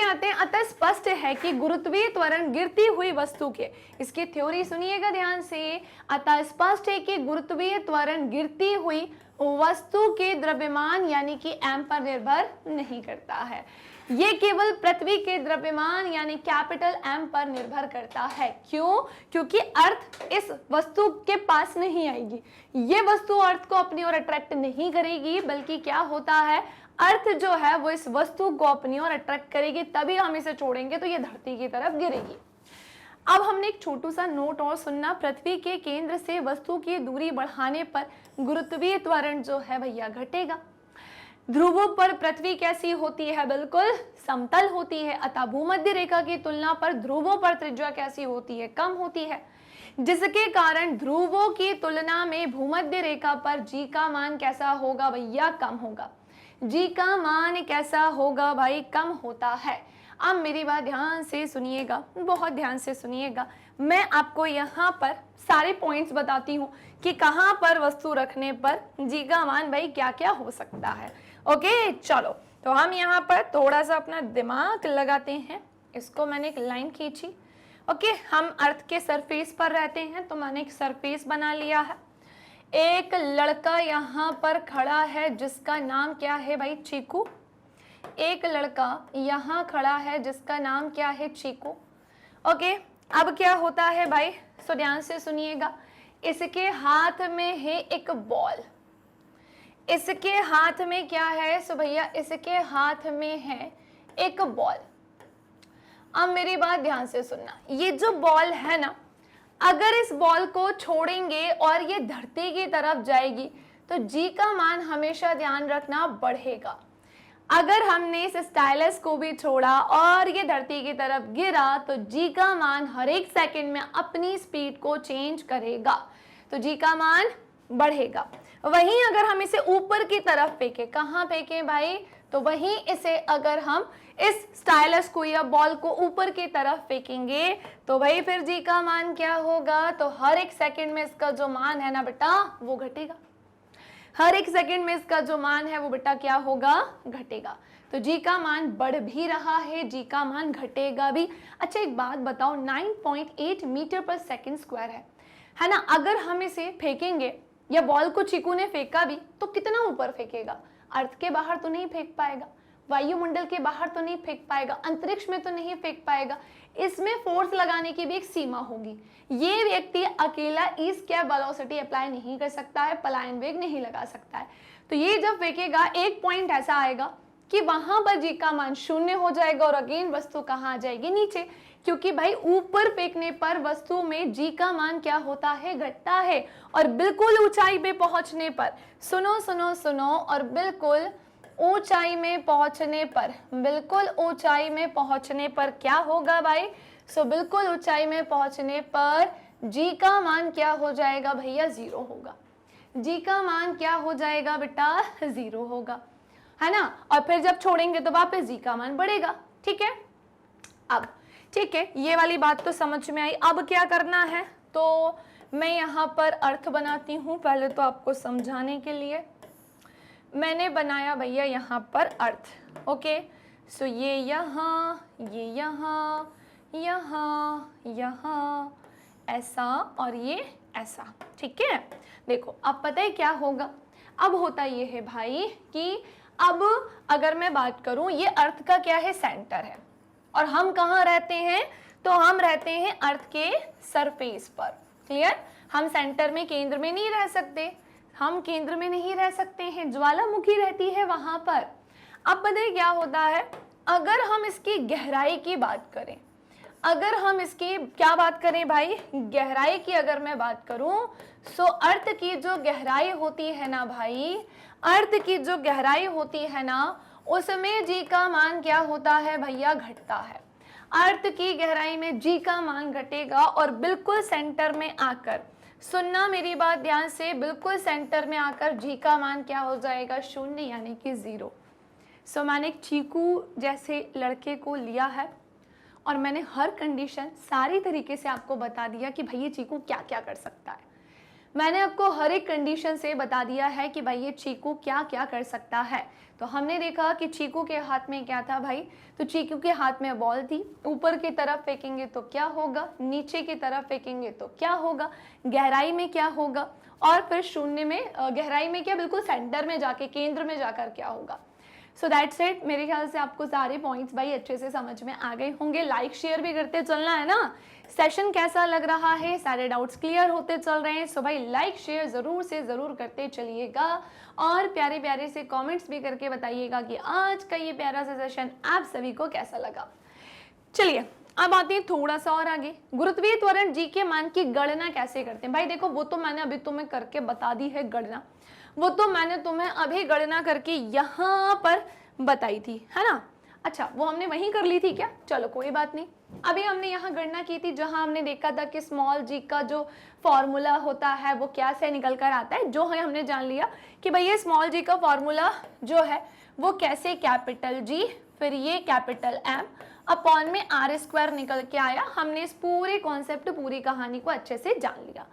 आते हैं। अतः स्पष्ट है कि गुरुत्वीय त्वरण गिरती हुई वस्तु के, इसकी थ्योरी सुनिएगा ध्यान से। अतः स्पष्ट है कि गुरुत्वीय त्वरण गिरती हुई वस्तु के द्रव्यमान यानी कि m पर निर्भर नहीं करता है। ये केवल पृथ्वी के द्रव्यमान यानी कैपिटल M पर निर्भर करता है। क्यों? क्योंकि अर्थ इस वस्तु के पास नहीं आएगी। ये वस्तु अर्थ को अपनी ओर अट्रैक्ट नहीं करेगी, बल्कि क्या होता है? अर्थ जो है वो इस वस्तु को अपनी ओर अट्रैक्ट करेगी, तभी हम इसे छोड़ेंगे तो ये धरती की तरफ गिरेगी। अब हमने एक छोटू सा नोट और सुनना। पृथ्वी के केंद्र से वस्तु की दूरी बढ़ाने पर गुरुत्वीय त्वरण जो है भैया घटेगा। ध्रुवों पर पृथ्वी कैसी होती है? बिल्कुल समतल होती है। अतः भूमध्य रेखा की तुलना पर ध्रुवों पर त्रिज्या कैसी होती है? कम होती है, जिसके कारण ध्रुवों की तुलना में भूमध्य रेखा पर जी का मान कैसा होगा भैया? कम होगा। जी का मान कैसा होगा भाई? कम होता है। अब मेरी बात ध्यान से सुनिएगा, बहुत ध्यान से सुनिएगा। मैं आपको यहाँ पर सारे पॉइंट्स बताती हूँ कि कहाँ पर वस्तु रखने पर जी का मान भाई क्या क्या हो सकता है। ओके चलो, तो हम यहाँ पर थोड़ा सा अपना दिमाग लगाते हैं। इसको मैंने एक लाइन खींची। ओके, हम अर्थ के सरफेस पर रहते हैं, तो मैंने एक सरफेस बना लिया है। एक लड़का यहाँ पर खड़ा है जिसका नाम क्या है भाई? चीकू। एक लड़का यहाँ खड़ा है जिसका नाम क्या है? चीकू। ओके, अब क्या होता है भाई? सो ध्यान से सुनिएगा। इसके हाथ में है एक बॉल। इसके हाथ में क्या है? सो भैया इसके हाथ में है एक बॉल। अब मेरी बात ध्यान से सुनना। ये जो बॉल है ना, अगर इस बॉल को छोड़ेंगे और ये धरती की तरफ जाएगी तो जी का मान हमेशा ध्यान रखना बढ़ेगा। अगर हमने इस स्टाइलस को भी छोड़ा और ये धरती की तरफ गिरा तो जी का मान हर एक सेकंड में अपनी स्पीड को चेंज करेगा, तो जी का मान बढ़ेगा। वहीं अगर हम इसे ऊपर की तरफ फेंके, कहाँ फेंके भाई? तो वहीं इसे अगर हम इस स्टाइलस को या बॉल को ऊपर की तरफ फेंकेंगे तो भाई फिर जी का मान क्या होगा? तो हर एक सेकंड में इसका जो मान है ना बेटा वो घटेगा। हर एक सेकंड में इसका जो मान है वो बेटा क्या होगा? घटेगा। तो जी का मान बढ़ भी रहा है, जी का मान घटेगा भी। अच्छा एक बात बताओ, 9.8 मीटर पर सेकंड स्क्वायर है ना? अगर हम इसे फेंकेंगे या बॉल को चीकू ने फेंका भी तो कितना ऊपर फेंकेगा? अर्थ के बाहर तो नहीं फेंक पाएगा, वायुमंडल के बाहर तो नहीं फेंक पाएगा, अंतरिक्ष में तो नहीं फेंक पाएगा, इसमें फोर्स लगाने की भी एक सीमा होगी। ये व्यक्ति अकेला ई स्क्वायर वेलोसिटी अप्लाई नहीं कर सकता है, पलायन वेग नहीं लगा सकता है। तो ये जब फेंकेगा एक पॉइंट ऐसा आएगा कि वहां पर जी का मान शून्य हो जाएगा और अगेन वस्तु कहाँ आ जाएगी, नीचे, क्योंकि भाई ऊपर फेंकने पर वस्तु में जी का मान क्या होता है, घटता है। और बिल्कुल ऊंचाई पे पहुंचने पर, सुनो सुनो सुनो, और बिल्कुल ऊंचाई में पहुंचने पर, बिल्कुल ऊंचाई में पहुंचने पर क्या होगा भाई, सो बिल्कुल ऊंचाई में पहुंचने पर जी का मान क्या हो जाएगा भैया, 0 होगा। जी का मान क्या हो जाएगा बेटा, 0 होगा, है ना। और फिर जब छोड़ेंगे तो वापस जी का मान बढ़ेगा, ठीक है। अब ठीक है, ये वाली बात तो समझ में आई। अब क्या करना है, तो मैं यहाँ पर अर्थ बनाती हूँ, पहले तो आपको समझाने के लिए मैंने बनाया भैया यहाँ पर अर्थ, ओके। सो ये यहाँ, ये यहाँ, यहाँ, यहाँ, ऐसा और ये ऐसा, ठीक है। देखो अब पता है क्या होगा, अब होता ये है भाई कि अब अगर मैं बात करूं, ये अर्थ का क्या है, सेंटर है, और हम कहाँ रहते हैं, तो हम रहते हैं अर्थ के सरफेस पर, क्लियर। हम सेंटर में, केंद्र में नहीं रह सकते, हम केंद्र में नहीं रह सकते हैं, ज्वालामुखी रहती है वहां पर। अब पता है क्या होता है, अगर हम इसकी गहराई की बात करें, अगर हम इसकी क्या बात करें भाई, गहराई की अगर मैं बात करूं, सो अर्थ की जो गहराई होती है ना भाई, अर्थ की जो गहराई होती है ना, उसमें जी का मान क्या होता है भैया, घटता है। अर्थ की गहराई में जी का मान घटेगा और बिल्कुल सेंटर में आकर, सुनना मेरी बात ध्यान से, बिल्कुल सेंटर में आकर जी का मान क्या हो जाएगा, 0 यानी कि 0। सो मैंने एक चीकू जैसे लड़के को लिया है और मैंने हर कंडीशन सारी तरीके से आपको बता दिया कि भाई ये चीकू क्या क्या कर सकता है। मैंने आपको हर एक कंडीशन से बता दिया है कि भाई ये चीकू क्या क्या कर सकता है। तो हमने देखा कि चीकू के हाथ में क्या था भाई, तो चीकू के हाथ में बॉल थी, ऊपर की तरफ फेंकेंगे तो क्या होगा, नीचे की तरफ फेंकेंगे तो क्या होगा, गहराई में क्या होगा, और फिर शून्य में, गहराई में क्या, बिल्कुल सेंटर में जाके, केंद्र में जाकर क्या होगा। सो दैट्स इट। मेरे ख्याल से आपको सारे पॉइंट्स भाई अच्छे से समझ में आ गए होंगे। लाइक शेयर भी करते चलना है ना। सेशन कैसा लग रहा है, सारे डाउट्स क्लियर होते चल रहे हैं, सो भाई लाइक शेयर ज़रूर से ज़रूर करते चलिएगा और प्यारे प्यारे से कमेंट्स भी करके बताइएगा कि आज का ये प्यारा सा सेशन आप सभी को कैसा लगा। चलिए अब आते हैं थोड़ा सा और आगे, गुरुत्वीय त्वरण जी के मान की गणना कैसे करते हैं। भाई देखो वो तो मैंने अभी तुम्हें करके बता दी है गणना, वो तो मैंने तुम्हें अभी गणना करके यहाँ पर बताई थी, है ना। अच्छा वो हमने वहीं कर ली थी क्या, चलो कोई बात नहीं। अभी हमने यहाँ गणना की थी जहाँ हमने देखा था कि स्मॉल जी का जो फॉर्मूला होता है वो क्या से निकल कर आता है, जो है हमने जान लिया कि भाई ये स्मॉल जी का फॉर्मूला जो है वो कैसे, कैपिटल जी फिर ये कैपिटल एम अपॉन में आर स्क्वायर निकल के आया। हमने इस पूरे कॉन्सेप्ट, पूरी कहानी को अच्छे से जान लिया।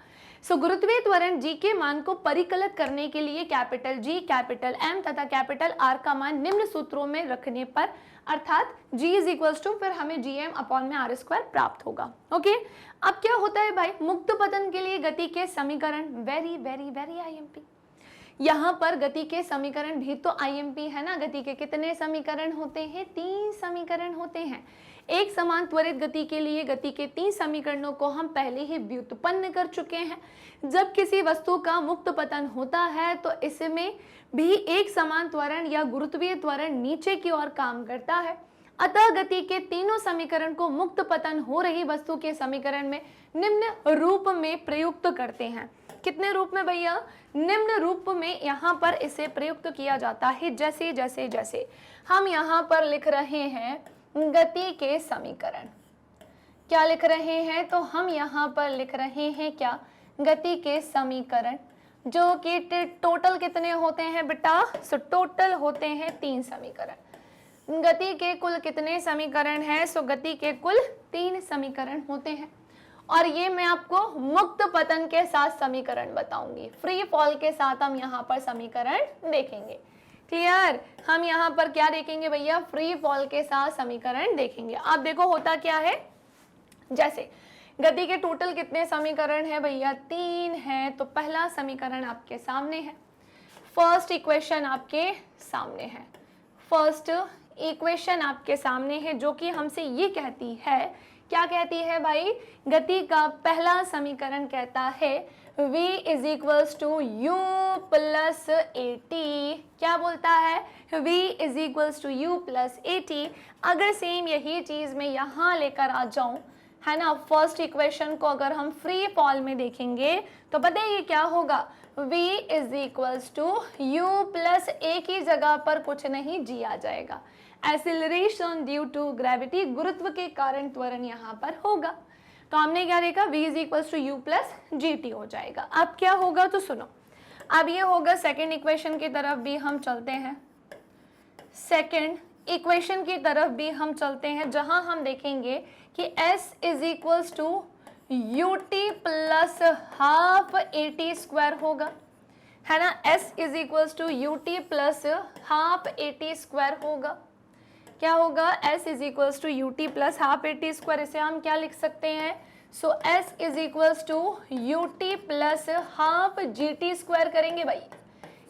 सो गुरुत्वीय त्वरण जी के मान को परिकलित करने के लिए कैपिटल जी, कैपिटल एम तथा कैपिटल आर का मान निम्न सूत्रों में रखने पर, अर्थात G इज इक्वल्स टू फिर हमें GM अपॉन में आर स्क्वायर प्राप्त होगा। ओके अब क्या होता है भाई, मुक्त पतन के लिए गति के समीकरण, वेरी वेरी वेरी IMP। यहाँ पर गति के समीकरण भी तो IMP है ना। गति के कितने समीकरण होते हैं, 3 समीकरण होते हैं। एक समान त्वरित गति के लिए गति के 3 समीकरणों को हम पहले ही व्युत्पन्न कर चुके हैं। जब किसी वस्तु का मुक्त पतन होता है तो इसमें भी एक समान त्वरण या गुरुत्वीय त्वरण नीचे की ओर काम करता है। अतः गति के तीनों समीकरण को मुक्त पतन हो रही वस्तु के समीकरण में निम्न रूप में प्रयुक्त करते हैं। कितने रूप में भैया, निम्न रूप में यहाँ पर इसे प्रयुक्त किया जाता है। जैसे जैसे जैसे हम यहाँ पर लिख रहे हैं गति के समीकरण, क्या लिख रहे हैं, तो हम यहाँ पर लिख रहे हैं क्या, गति के समीकरण, जो कि टोटल कितने होते हैं बेटा, सो टोटल होते हैं 3 समीकरण। गति के कुल कितने समीकरण हैं, सो गति के कुल 3 समीकरण होते हैं। और ये मैं आपको मुक्त पतन के साथ समीकरण बताऊंगी, फ्री फॉल के साथ हम यहाँ पर समीकरण देखेंगे। क्लियर, हम यहाँ पर क्या देखेंगे भैया, फ्री फॉल के साथ समीकरण देखेंगे। अब देखो होता क्या है, जैसे गति के टोटल कितने समीकरण है भैया, 3 है। तो पहला समीकरण आपके सामने है, फर्स्ट इक्वेशन आपके सामने है, फर्स्ट इक्वेशन आपके सामने है जो कि हमसे ये कहती है, क्या कहती है भाई, गति का पहला समीकरण कहता है v is equals to u plus a t. क्या बोलता है, v is equals to u plus a t. अगर सेम यही चीज मैं यहाँ लेकर आ जाऊं, है ना, फर्स्ट इक्वेशन को अगर हम फ्री फॉल में देखेंगे तो बताइए क्या होगा, v is equals to u plus a की जगह पर कुछ नहीं g आ जाएगा। एक्सेलरेशन ड्यू टू ग्रेविटी, गुरुत्व के कारण त्वरण यहाँ पर होगा। तो हमने क्या देखा, v is equals to u plus g t हो जाएगा। अब क्या होगा तो सुनो, अब ये होगा सेकेंड इक्वेशन की तरफ भी हम चलते हैं, सेकेंड इक्वेशन की तरफ भी हम चलते हैं, जहां हम देखेंगे कि s is equals to u t plus half a t square होगा, है ना। s is equals to u t plus half a t square होगा। क्या होगा, s is equals to u t plus half a t square. इसे हम क्या लिख सकते हैं, so s is equals to u t plus half g t square करेंगे भाई,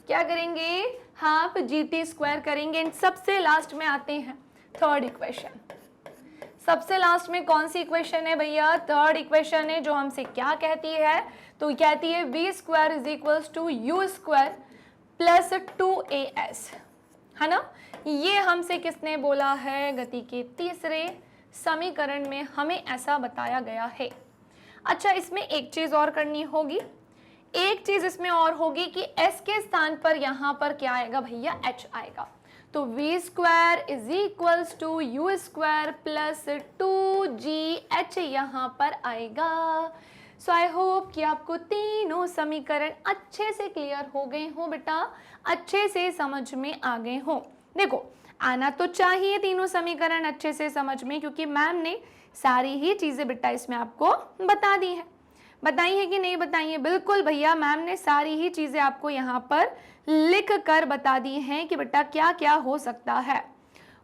क्या करेंगे, हाफ जी टी स्क्वायर करेंगे। सबसे लास्ट में आते हैं थर्ड इक्वेशन। सबसे लास्ट में कौन सी इक्वेशन है भैया, थर्ड इक्वेशन है, जो हमसे क्या कहती है, तो कहती है v square is equals to u square plus 2as, है ना। ये हमसे किसने बोला है, गति के तीसरे समीकरण में हमें ऐसा बताया गया है। अच्छा, इसमें एक चीज और करनी होगी, एक चीज इसमें और होगी कि s के स्थान पर यहाँ पर क्या आएगा भैया, h आएगा। तो v square is equals to u square plus 2gh यहाँ पर आएगा। सो आई होप कि आपको तीनों समीकरण अच्छे से क्लियर हो गए हो बेटा, अच्छे से समझ में आ गए हो। देखो, आना तो चाहिए तीनों समीकरण अच्छे से समझ में, क्योंकि मैम ने सारी ही चीजें बेटा इसमें आपको बता दी है। बताई है कि नहीं बताई है, बिल्कुल भैया, मैम ने सारी ही चीजें आपको यहाँ पर लिख कर बता दी हैं कि बेटा क्या क्या हो सकता है।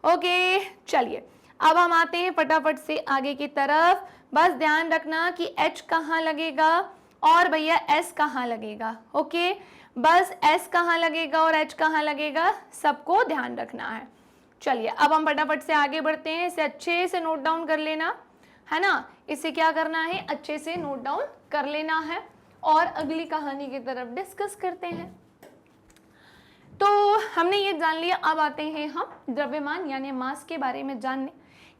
ओके, चलिए अब हम आते हैं फटाफट से आगे की तरफ। बस ध्यान रखना कि h कहाँ लगेगा और भैया s कहाँ लगेगा। ओके, बस s कहाँ लगेगा और h कहाँ लगेगा, सबको ध्यान रखना है। चलिए अब हम फटाफट से आगे बढ़ते हैं, इसे अच्छे से नोट डाउन कर लेना, है ना। इसे क्या करना है, अच्छे से नोट डाउन कर लेना है और अगली कहानी की तरफ डिस्कस करते हैं। तो हमने ये जान लिया, अब आते हैं हम द्रव्यमान यानी मास के बारे में जानने।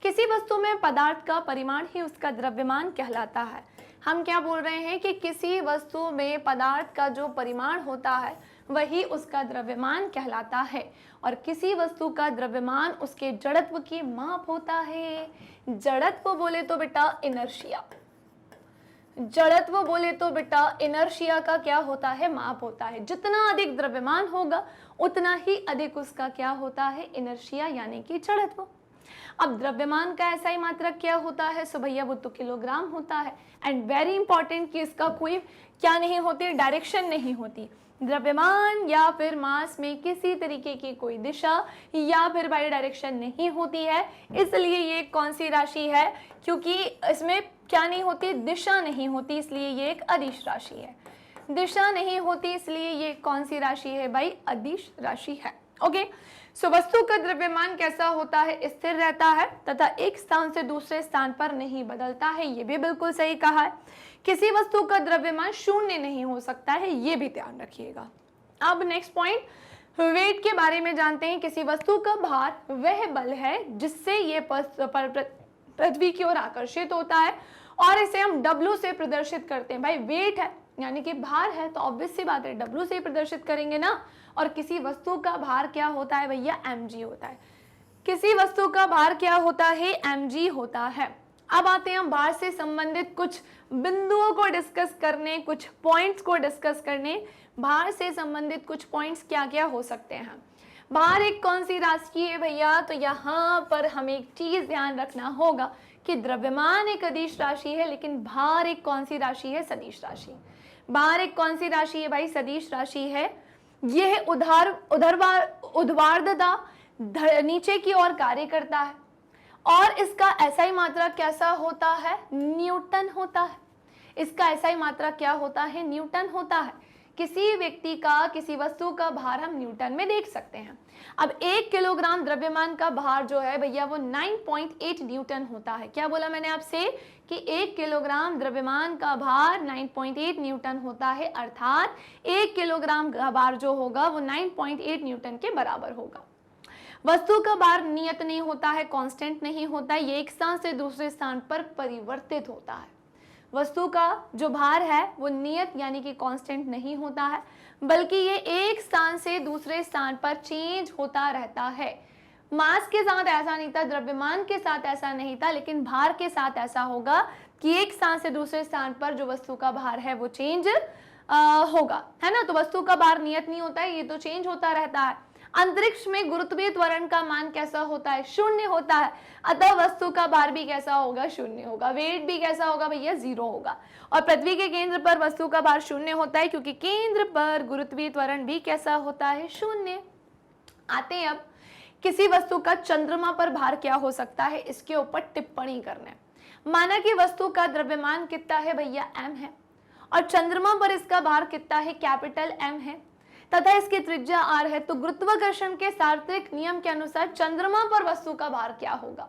किसी वस्तु में पदार्थ का परिमाण ही उसका द्रव्यमान कहलाता है। हम क्या बोल रहे हैं कि किसी वस्तु में पदार्थ का जो परिमाण होता है वही उसका द्रव्यमान कहलाता है, और किसी वस्तु का द्रव्यमान उसके जड़त्व की माप होता है। जड़त्व बोले तो बेटा इनर्शिया, जड़त्व बोले तो बेटा इनर्शिया का क्या होता है, माप होता है। जितना अधिक द्रव्यमान होगा उतना ही अधिक उसका क्या होता है, इनर्शिया यानी कि जड़त्व। अब द्रव्यमान का ऐसा ही मात्रक क्या होता है, सो भैया वो तो किलोग्राम होता है। एंड वेरी इंपॉर्टेंट कि इसका कोई क्या नहीं होती, डायरेक्शन नहीं होती। द्रव्यमान या फिर मास में किसी तरीके की कोई दिशा या फिर बाई डायरेक्शन नहीं होती है, इसलिए ये कौन सी राशि है, क्योंकि इसमें क्या नहीं होती, दिशा नहीं होती, इसलिए ये एक अदिश राशि है। दिशा नहीं होती इसलिए ये कौन सी राशि है भाई, अदिश राशि है। ओके, सो वस्तु का द्रव्यमान कैसा होता है, स्थिर रहता है तथा एक स्थान से दूसरे स्थान पर नहीं बदलता है। ये भी बिल्कुल सही कहा है। किसी वस्तु का द्रव्यमान शून्य नहीं हो सकता है, ये भी ध्यान रखिएगा। अब नेक्स्ट पॉइंट, वेट के बारे में जानते हैं। किसी वस्तु का भार वह बल है जिससे ये पृथ्वी की ओर आकर्षित होता है, और इसे हम W से प्रदर्शित करते हैं। भाई वेट है यानी कि भार है, तो ऑब्वियस सी बात है W से प्रदर्शित करेंगे ना। और किसी वस्तु का भार क्या होता है भैया, mg होता है। किसी वस्तु का भार क्या होता है, mg होता है। अब आते हैं हम भार से संबंधित कुछ बिंदुओं को डिस्कस करने, कुछ पॉइंट्स को डिस्कस करने। भार से संबंधित कुछ पॉइंट्स क्या क्या हो सकते हैं। भार एक कौन सी राशि है भैया, तो यहाँ पर हमें एक चीज ध्यान रखना होगा कि द्रव्यमान एक अदिश राशि है, लेकिन भार एक कौन सी राशि है, सदिश राशि। भार एक कौन सी राशि है भाई, सदिश राशि है। यह ऊर्ध्वाधरता नीचे की ओर कार्य करता है, और इसका ऐसा ही मात्रा कैसा होता है, न्यूटन होता है। इसका ऐसा ही मात्रा क्या होता है, न्यूटन होता है। किसी व्यक्ति का, किसी वस्तु का भार हम न्यूटन में देख सकते हैं। अब 1 किलोग्राम द्रव्यमान का भार जो है भैया वो 9.8 न्यूटन होता है। क्या बोला मैंने आपसे कि 1 किलोग्राम द्रव्यमान का भार 9.8 न्यूटन होता है, अर्थात 1 किलोग्राम का भार जो होगा वो 9.8 न्यूटन के बराबर होगा। वस्तु का भार नियत नहीं होता है, कांस्टेंट नहीं होता है, ये एक स्थान से दूसरे स्थान पर परिवर्तित होता है। वस्तु का जो भार है वो नियत यानी कि कांस्टेंट नहीं होता है, बल्कि ये एक स्थान से दूसरे स्थान पर चेंज होता रहता है। मास के साथ ऐसा नहीं था, द्रव्यमान के साथ ऐसा नहीं था, लेकिन भार के साथ ऐसा होगा कि एक स्थान से दूसरे स्थान पर जो वस्तु का भार है वो चेंज होगा, है ना। तो वस्तु का भार नियत नहीं होता है, ये तो चेंज होता रहता है। अंतरिक्ष में गुरुत्वीय त्वरण का मान कैसा होता है? शून्य होता है, अतः वस्तु का भार भी कैसा होगा? शून्य होगा। वेट भी कैसा होगा भैया? 0 होगा। और पृथ्वी के केंद्र पर वस्तु का भार शून्य होता है, क्योंकि केंद्र पर गुरुत्वीय त्वरण भी कैसा होता है? शून्य। आते हैं अब किसी वस्तु का चंद्रमा पर भार क्या हो सकता है, इसके ऊपर टिप्पणी करने। माना कि वस्तु का द्रव्यमान कितना है भैया? m है, और चंद्रमा पर इसका भार कितना है? कैपिटल M है, तथा इसकी त्रिज्या r है। तो गुरुत्वाकर्षण के सार्वत्रिक नियम के अनुसार चंद्रमा पर वस्तु का भार क्या होगा?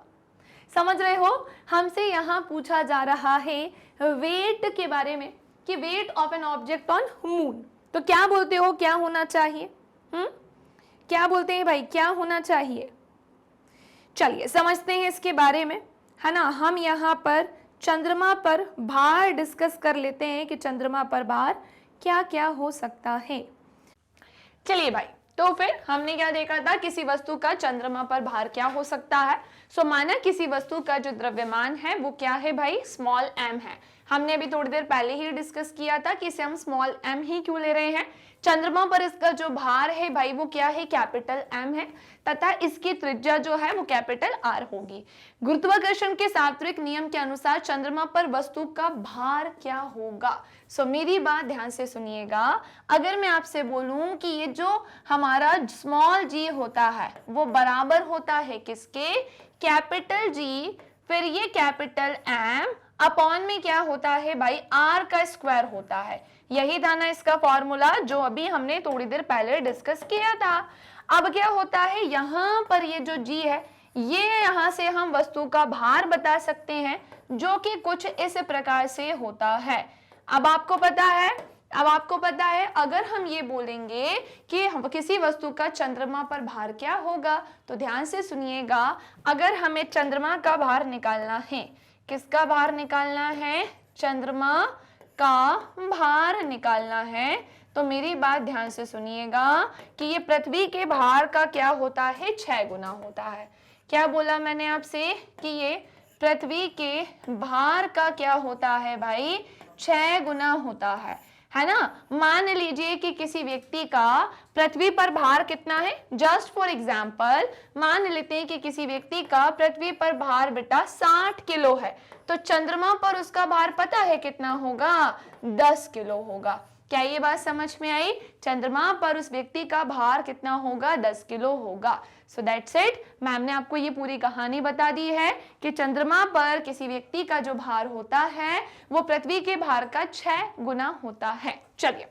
समझ रहे हो? हमसे यहाँ पूछा जा रहा है वेट के बारे में कि weight of an object on moon. तो क्या बोलते हो, क्या होना चाहिए? क्या बोलते हैं भाई, क्या होना चाहिए? चलिए समझते हैं इसके बारे में, है ना। हम यहाँ पर चंद्रमा पर भार डिस्कस कर लेते हैं कि चंद्रमा पर भार क्या क्या हो सकता है। चलिए भाई, तो फिर हमने क्या देखा था, किसी वस्तु का चंद्रमा पर भार क्या हो सकता है। सो माना किसी वस्तु का जो द्रव्यमान है वो क्या है भाई? स्मॉल m है। हमने अभी थोड़ी देर पहले ही डिस्कस किया था कि इसे हम स्मॉल m ही क्यों ले रहे हैं। चंद्रमा पर इसका जो भार है भाई वो क्या है? कैपिटल M है, तथा इसकी त्रिज्या जो है वो कैपिटल R होगी। गुरुत्वाकर्षण के सार्वत्रिक नियम के अनुसार चंद्रमा पर वस्तु का भार क्या होगा? सो मेरी बात ध्यान से सुनिएगा। अगर मैं आपसे बोलूं कि ये जो हमारा स्मॉल g होता है वो बराबर होता है किसके? कैपिटल G, फिर ये कैपिटल M अपॉन में क्या होता है भाई? R का स्क्वायर होता है। यही था ना इसका फॉर्मूला जो अभी हमने थोड़ी देर पहले डिस्कस किया था। अब क्या होता है, यहाँ पर ये जो G है, ये यहाँ से हम वस्तु का भार बता सकते हैं, जो कि कुछ इस प्रकार से होता है। अब आपको पता है अगर हम ये बोलेंगे कि किसी वस्तु का चंद्रमा पर भार क्या होगा, तो ध्यान से सुनिएगा। अगर हमें चंद्रमा का भार निकालना है, किसका भार निकालना है? चंद्रमा का भार निकालना है। तो मेरी बात ध्यान से सुनिएगा कि ये पृथ्वी के भार का क्या होता है? 6 गुना होता है। क्या बोला मैंने आपसे कि ये पृथ्वी के भार का क्या होता है भाई? 6 गुना होता है ना। मान लीजिए कि किसी व्यक्ति का पृथ्वी पर भार कितना है? जस्ट फॉर एग्जाम्पल मान लेते हैं कि किसी व्यक्ति का पृथ्वी पर भार बेटा 60 किलो है, तो चंद्रमा पर उसका भार पता है कितना होगा? 10 किलो होगा। क्या ये बात समझ में आई? चंद्रमा पर उस व्यक्ति का भार कितना होगा? 10 किलो होगा। सो दैट्स इट। मैम ने आपको ये पूरी कहानी बता दी है कि चंद्रमा पर किसी व्यक्ति का जो भार होता है वो पृथ्वी के भार का 6 गुना होता है। चलिए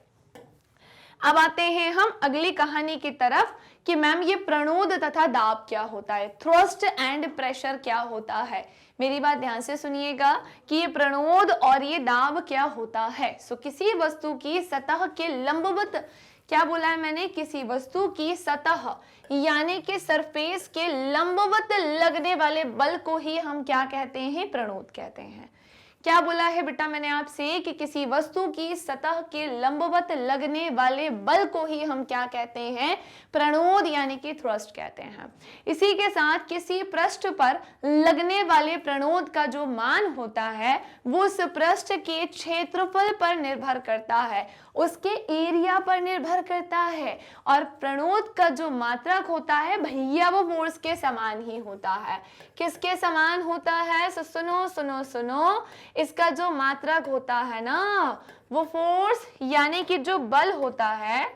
अब आते हैं हम अगली कहानी की तरफ कि मैम ये प्रणोद तथा दाब क्या होता है, थ्रस्ट एंड प्रेशर क्या होता है। मेरी बात ध्यान से सुनिएगा कि ये प्रणोद और ये दाब क्या होता है। सो किसी वस्तु की सतह के लंबवत, क्या बोला है मैंने? किसी वस्तु की सतह यानी कि सरफेस के लंबवत लगने वाले बल को ही हम क्या कहते हैं? प्रणोद कहते हैं। क्या बोला है बेटा मैंने आपसे कि किसी वस्तु की सतह के लंबवत लगने वाले बल को ही हम क्या कहते हैं? प्रणोद यानी कि थ्रस्ट कहते हैं। इसी के साथ किसी पृष्ठ पर लगने वाले प्रणोद का जो मान होता है वो उस पृष्ठ के क्षेत्रफल पर निर्भर करता है, उसके एरिया पर निर्भर करता है, और प्रणोद का जो मात्रक होता है भैया वो फोर्स के समान ही होता है। किसके समान होता है? सुनो सुनो सुनो, इसका जो मात्रक होता है ना वो फोर्स यानी कि जो बल होता है,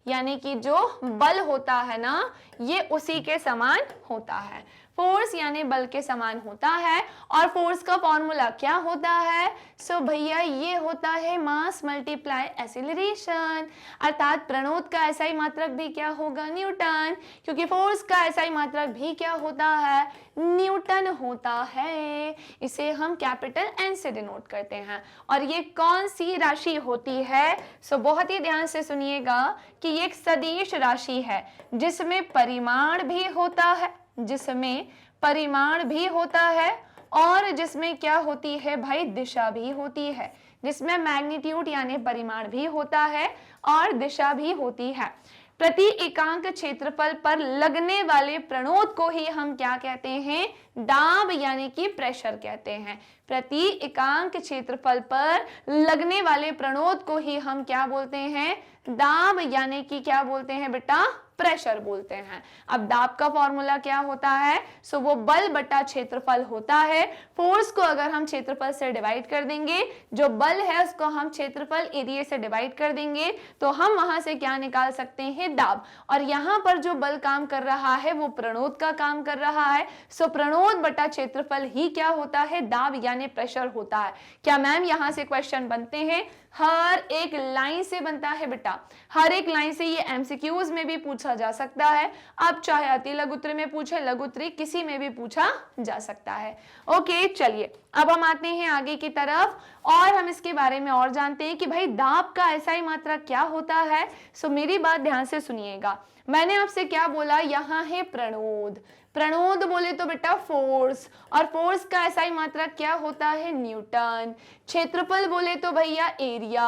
यानी कि जो बल होता है ना ये उसी के समान होता है। फोर्स यानी बल के समान होता है। और फोर्स का फॉर्मूला क्या होता है? सो भैया ये होता है मास मल्टीप्लाई एक्सीलरेशन, अर्थात प्रणोद का एसआई मात्रक भी क्या होगा? न्यूटन, क्योंकि फोर्स का एसआई मात्रक भी क्या होता है? न्यूटन होता है। इसे हम कैपिटल एन से डिनोट करते हैं। और ये कौन सी राशि होती है? सो बहुत ही ध्यान से सुनिएगा कि ये एक सदिश राशि है जिसमें परिमाण भी होता है, जिसमें परिमाण भी होता है और जिसमें क्या होती है भाई? दिशा भी होती है, जिसमें मैग्नीट्यूड यानी परिमाण भी होता है और दिशा भी होती है। प्रति एकांक क्षेत्रफल पर लगने वाले प्रणोद को ही हम क्या कहते हैं? दाब यानी कि प्रेशर कहते हैं। प्रति एकांक क्षेत्रफल पर लगने वाले प्रणोद को ही हम क्या बोलते हैं? दाब यानी कि क्या बोलते हैं बेटा? प्रेशर बोलते हैं। अब दाब का फॉर्मूला क्या होता है? सो वो बल बटा क्षेत्रफल होता है। फोर्स को अगर हम क्षेत्रफल से डिवाइड कर देंगे, जो बल है उसको हम क्षेत्रफल एरिया से डिवाइड कर देंगे, तो हम वहां से क्या निकाल सकते हैं? दाब। और यहाँ पर जो बल काम कर रहा है वो प्रणोद का काम कर रहा है। सो प्रणोद बटा क्षेत्रफल ही क्या होता है? दाब यानी प्रेशर होता है। क्या मैम यहाँ से क्वेश्चन बनते हैं? हर एक लाइन से बनता है बेटा, हर एक लाइन से। ये एमसीक्यूज में भी पूछा जा सकता है, अब चाहे अति लघुत्तरी में पूछे, लघुत्तरी किसी में भी पूछा जा सकता है। ओके चलिए, अब हम आते हैं आगे की तरफ और हम इसके बारे में और जानते हैं कि भाई दाब का एसआई मात्रक क्या होता है। सो मेरी बात ध्यान से सुनिएगा। मैंने आपसे क्या बोला? यहाँ है प्रणोद। प्रणोद बोले तो बेटा फोर्स, और फोर्स का एसआई मात्रक क्या होता है? न्यूटन। क्षेत्रफल बोले तो भैया एरिया,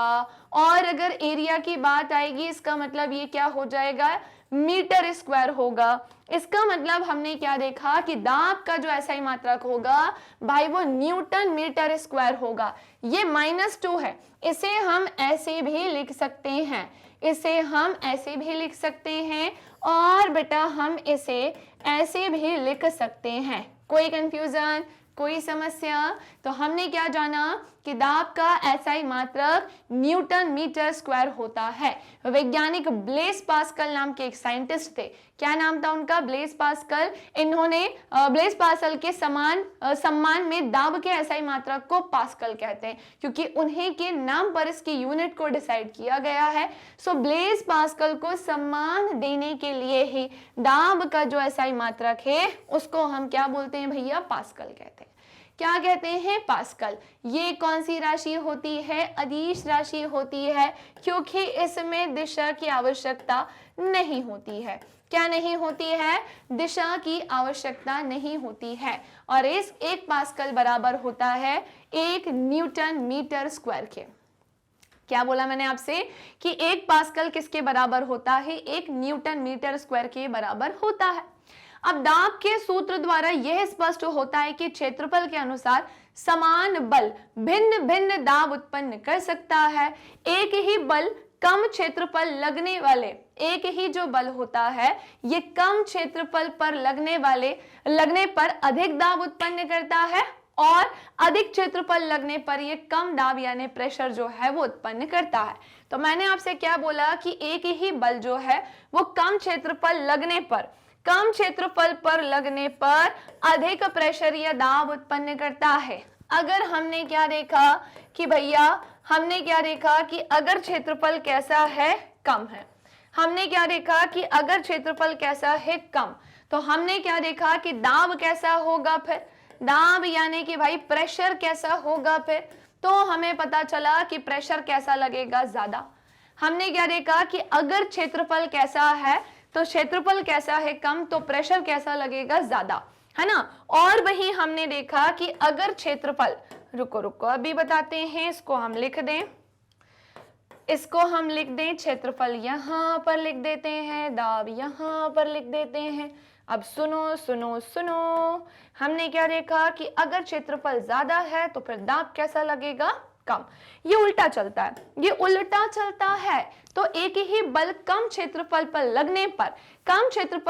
और अगर एरिया की बात आएगी इसका मतलब ये क्या हो जाएगा? मीटर स्क्वायर होगा। इसका मतलब हमने क्या देखा कि दाब का जो एसआई मात्रक होगा भाई वो न्यूटन मीटर स्क्वायर होगा। ये -2 है, इसे हम ऐसे भी लिख सकते हैं, इसे हम ऐसे भी लिख सकते हैं, और बेटा हम इसे ऐसे भी लिख सकते हैं। कोई कंफ्यूजन, कोई समस्या? तो हमने क्या जाना कि दाब का एसआई मात्रक न्यूटन मीटर स्क्वायर होता है। वैज्ञानिक ब्लेस पास्कल नाम के एक साइंटिस्ट थे। क्या नाम था उनका? Blaise Pascal. इन्होंने ब्लेस पास्कल के सम्मान में दाब के एसआई मात्रक को पास्कल कहते हैं, क्योंकि उन्हीं के नाम पर इसकी यूनिट को डिसाइड किया गया है। सो ब्लेस पास्कल को सम्मान देने के लिए ही दाब का जो एसआई मात्रक है उसको हम क्या बोलते हैं भैया? पास्कल कहते हैं। क्या कहते हैं? पास्कल। ये कौन सी राशि होती है? अदिश राशि होती है, क्योंकि इसमें दिशा की आवश्यकता नहीं होती है। क्या नहीं होती है? दिशा की आवश्यकता नहीं होती है। और इस 1 पास्कल बराबर होता है 1 न्यूटन मीटर स्क्वायर के। क्या बोला मैंने आपसे कि 1 पास्कल किसके बराबर होता है? 1 न्यूटन मीटर स्क्वायर के बराबर होता है। अब दाब के सूत्र द्वारा यह स्पष्ट होता है कि क्षेत्रफल के अनुसार समान बल भिन्न भिन्न दाब उत्पन्न कर सकता है। एक ही बल कम क्षेत्रफल लगने वाले, एक ही जो बल होता है ये कम क्षेत्रफल पर लगने पर अधिक दाब उत्पन्न करता है, और अधिक क्षेत्रफल लगने पर ये कम दाब यानी प्रेशर जो है वो उत्पन्न करता है। तो मैंने आपसे क्या बोला कि एक ही बल जो है वो कम क्षेत्रफल लगने पर अधिक प्रेशर या दाब उत्पन्न करता है। अगर हमने क्या देखा कि भैया अगर क्षेत्रफल कैसा है? कम है। हमने क्या देखा कि अगर क्षेत्रफल कैसा है? कम। तो हमने क्या देखा कि दाब कैसा होगा? फिर दाब यानी कि भाई प्रेशर कैसा होगा? फिर तो हमें पता चला कि प्रेशर कैसा लगेगा? ज्यादा। हमने क्या देखा कि अगर क्षेत्रफल कैसा है तो क्षेत्रफल कैसा है? कम, तो प्रेशर कैसा लगेगा? ज्यादा, है ना। और वही हमने देखा कि अगर क्षेत्रफल, रुको अभी बताते हैं, इसको हम लिख दें, क्षेत्रफल यहाँ पर लिख देते हैं, दाब यहाँ पर लिख देते हैं। अब सुनो, हमने क्या देखा कि अगर क्षेत्रफल ज्यादा है तो फिर दाब कैसा लगेगा? कम। ये उल्टा चलता है। तो एक ही बल कम क्षेत्रफल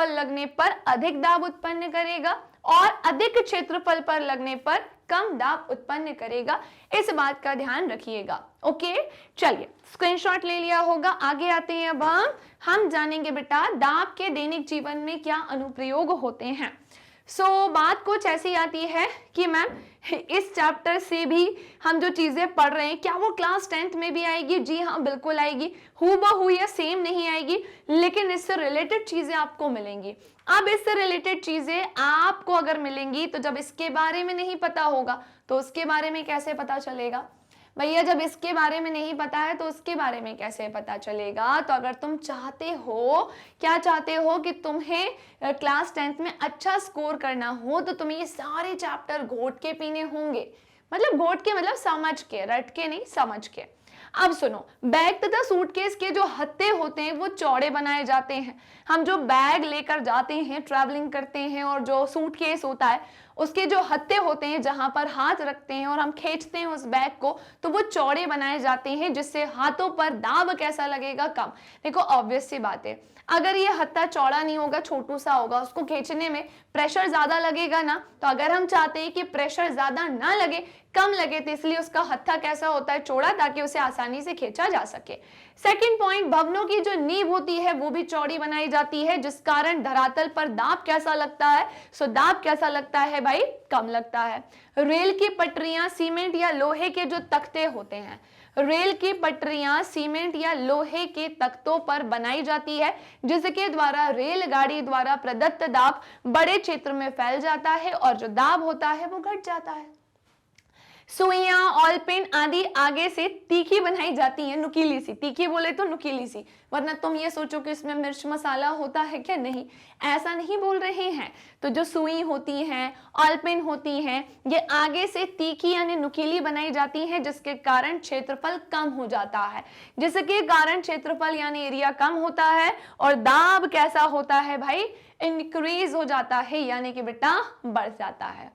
लगने पर अधिक दाब उत्पन्न करेगा, और अधिक क्षेत्रफल पर लगने पर कम दाब उत्पन्न करेगा। इस बात का ध्यान रखिएगा। ओके चलिए, स्क्रीनशॉट ले लिया होगा। आगे आते हैं। अब हम जानेंगे बेटा दाब के दैनिक जीवन में क्या अनुप्रयोग होते हैं। बात कुछ ऐसी आती है कि मैम इस चैप्टर से भी हम जो चीजें पढ़ रहे हैं क्या वो क्लास 10th में भी आएगी? जी हाँ, बिल्कुल आएगी। हूबहू या सेम नहीं आएगी, लेकिन इससे रिलेटेड चीजें आपको मिलेंगी। अब इससे रिलेटेड चीजें आपको अगर मिलेंगी तो जब इसके बारे में नहीं पता होगा तो उसके बारे में कैसे पता चलेगा? भैया जब इसके बारे में नहीं पता है तो उसके बारे में कैसे पता चलेगा? तो अगर तुम चाहते हो, क्या चाहते हो कि तुम्हें क्लास 10th में अच्छा स्कोर करना हो तो तुम्हें ये सारे चैप्टर घोट के पीने होंगे। मतलब घोट के मतलब समझ के, रट के नहीं, समझ के। अब सुनो, बैग तथा सूटकेस के जो हत्थे होते हैं वो चौड़े बनाए जाते हैं। हम जो बैग लेकर जाते हैं, ट्रैवलिंग करते हैं, और जो सूटकेस होता है उसके जो हत्थे होते हैं जहां पर हाथ रखते हैं और हम खींचते हैं उस बैग को, तो वो चौड़े बनाए जाते हैं जिससे हाथों पर दाब कैसा लगेगा? कम। देखो ऑब्वियस सी बात है, अगर ये हत्था चौड़ा नहीं होगा, छोटू सा होगा, उसको खींचने में प्रेशर ज्यादा लगेगा ना। तो अगर हम चाहते हैं कि प्रेशर ज्यादा ना लगे, कम लगे, तो इसलिए उसका हत्था कैसा होता है? चौड़ा, ताकि उसे आसानी से खींचा जा सके। सेकंड पॉइंट, भवनों की जो नींव होती है वो भी चौड़ी बनाई जाती है, जिस कारण धरातल पर दाब कैसा लगता है? दाब कैसा लगता है भाई? कम लगता है। रेल की पटरियां सीमेंट या लोहे के जो तख्ते होते हैं, रेल की पटरियां सीमेंट या लोहे के तख्तों पर बनाई जाती है, जिसके द्वारा रेलगाड़ी द्वारा प्रदत्त दाब बड़े क्षेत्र में फैल जाता है और जो दाब होता है वो घट जाता है। सुइयां, ऑल पेन आदि आगे से तीखी बनाई जाती है, नुकीली सी। तीखी बोले तो नुकीली सी, वरना तुम ये सोचो कि इसमें मिर्च मसाला होता है क्या? नहीं, ऐसा नहीं बोल रहे हैं। तो जो सुई होती हैं, ऑल पेन होती हैं, ये आगे से तीखी यानी नुकीली बनाई जाती हैं, जिसके कारण क्षेत्रफल कम हो जाता है। जिसके कारण क्षेत्रफल यानी एरिया कम होता है और दाब कैसा होता है भाई? इंक्रीज हो जाता है, यानी कि बेटा बढ़ जाता है।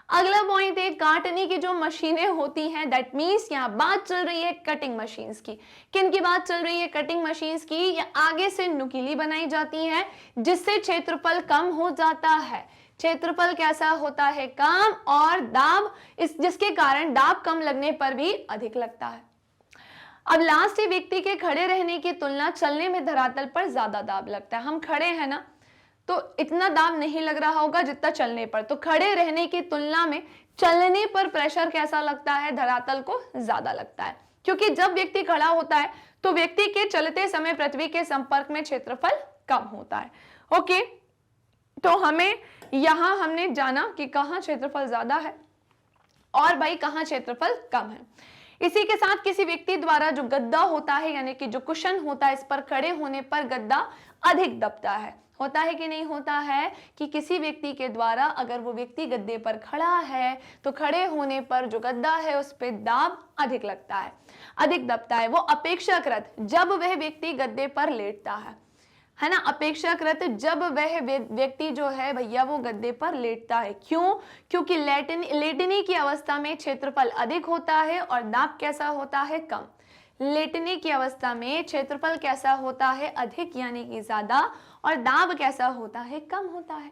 अगला पॉइंट है, काटने की जो मशीनें होती हैं, दैट मीन्स यहाँ बात चल रही है कटिंग मशीन्स की। किन की बात चल रही है? कटिंग मशीन्स की। ये आगे से नुकीली बनाई जाती हैं, जिससे क्षेत्रफल कम हो जाता है। क्षेत्रफल कैसा होता है? कम, और दाब जिसके कारण दाब कम लगने पर भी अधिक लगता है। अब लास्ट है, व्यक्ति के खड़े रहने की तुलना चलने में धरातल पर ज्यादा दाब लगता है। हम खड़े हैं ना, तो इतना दाब नहीं लग रहा होगा जितना चलने पर। तो खड़े रहने की तुलना में चलने पर प्रेशर कैसा लगता है? धरातल को ज्यादा लगता है, क्योंकि जब व्यक्ति खड़ा होता है तो व्यक्ति के चलते समय पृथ्वी के संपर्क में क्षेत्रफल कम होता है। ओके, तो हमें यहां हमने जाना कि कहां क्षेत्रफल ज्यादा है और भाई कहां क्षेत्रफल कम है। इसी के साथ किसी व्यक्ति द्वारा जो गद्दा होता है, यानी कि जो कुशन होता है, इस पर खड़े होने पर गद्दा अधिक दबता है। होता है कि नहीं होता है कि किसी व्यक्ति के द्वारा अगर वो व्यक्ति गद्दे पर खड़ा है तो खड़े होने पर जो गद्दा है उस पर दाब अधिक लगता है, अधिक दबता है। वो अपेक्षाकृत जब वह व्यक्ति गद्दे पर लेटता है ना, अपेक्षाकृत जब वह व्यक्ति जो है भैया वो गद्दे पर लेटता है। क्यों? क्योंकि लेटने की अवस्था में क्षेत्रफल अधिक होता है और दाब कैसा होता है? कम। लेटने की अवस्था में क्षेत्रफल कैसा होता है? अधिक, यानी कि ज्यादा, और दाब कैसा होता है? कम होता है।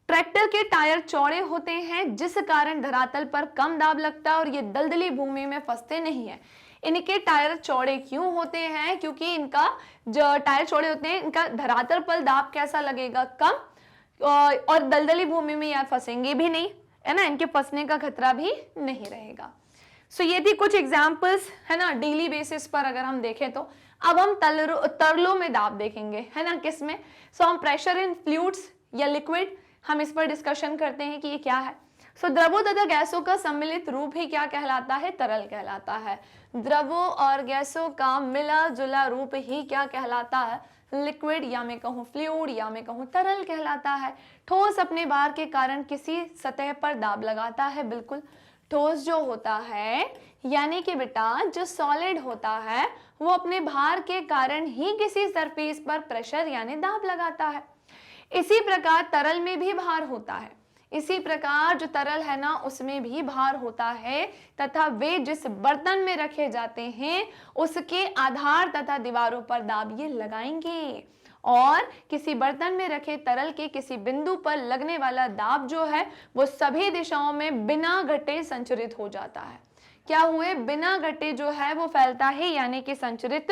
ट्रैक्टर के टायर चौड़े होते हैं, जिस कारण धरातल पर कम दाब लगता है और ये दलदली भूमि में फंसते नहीं है। इनके टायर चौड़े क्यों होते हैं? क्योंकि इनका जो टायर चौड़े होते हैं, इनका धरातल पर दाब कैसा लगेगा? कम, और दलदली भूमि में यार फंसेंगे भी नहीं, है ना, इनके फंसने का खतरा भी नहीं रहेगा। सो ये थी कुछ एग्जाम्पल्स, है ना, डेली बेसिस पर अगर हम देखें तो। अब हम तरलों में दाब देखेंगे, है ना, किसमें? सो हम प्रेशर इन फ्लूइड्स या लिक्विड, हम इस पर डिस्कशन करते हैं कि ये क्या है। सो द्रवों तथा गैसों का सम्मिलित रूप ही क्या कहलाता है? तरल कहलाता है। द्रवों और गैसों का मिला जुला रूप ही क्या कहलाता है? लिक्विड, या मैं कहूँ फ्लूइड, या मैं कहूँ तरल कहलाता है। ठोस अपने भार के कारण किसी सतह पर दाब लगाता है, बिल्कुल। ठोस जो होता है, यानी कि बेटा जो सॉलिड होता है, वो अपने भार के कारण ही किसी सरफेस पर प्रेशर यानी दाब लगाता है। इसी प्रकार तरल में भी भार होता है। इसी प्रकार जो तरल है ना, उसमें भी भार होता है, तथा वे जिस बर्तन में रखे जाते हैं उसके आधार तथा दीवारों पर दाब ये लगाएंगे। और किसी बर्तन में रखे तरल के किसी बिंदु पर लगने वाला दाब जो है वो सभी दिशाओं में बिना घटे संचरित हो जाता है। क्या हुए? बिना घटे जो है वो फैलता है, यानी कि संचरित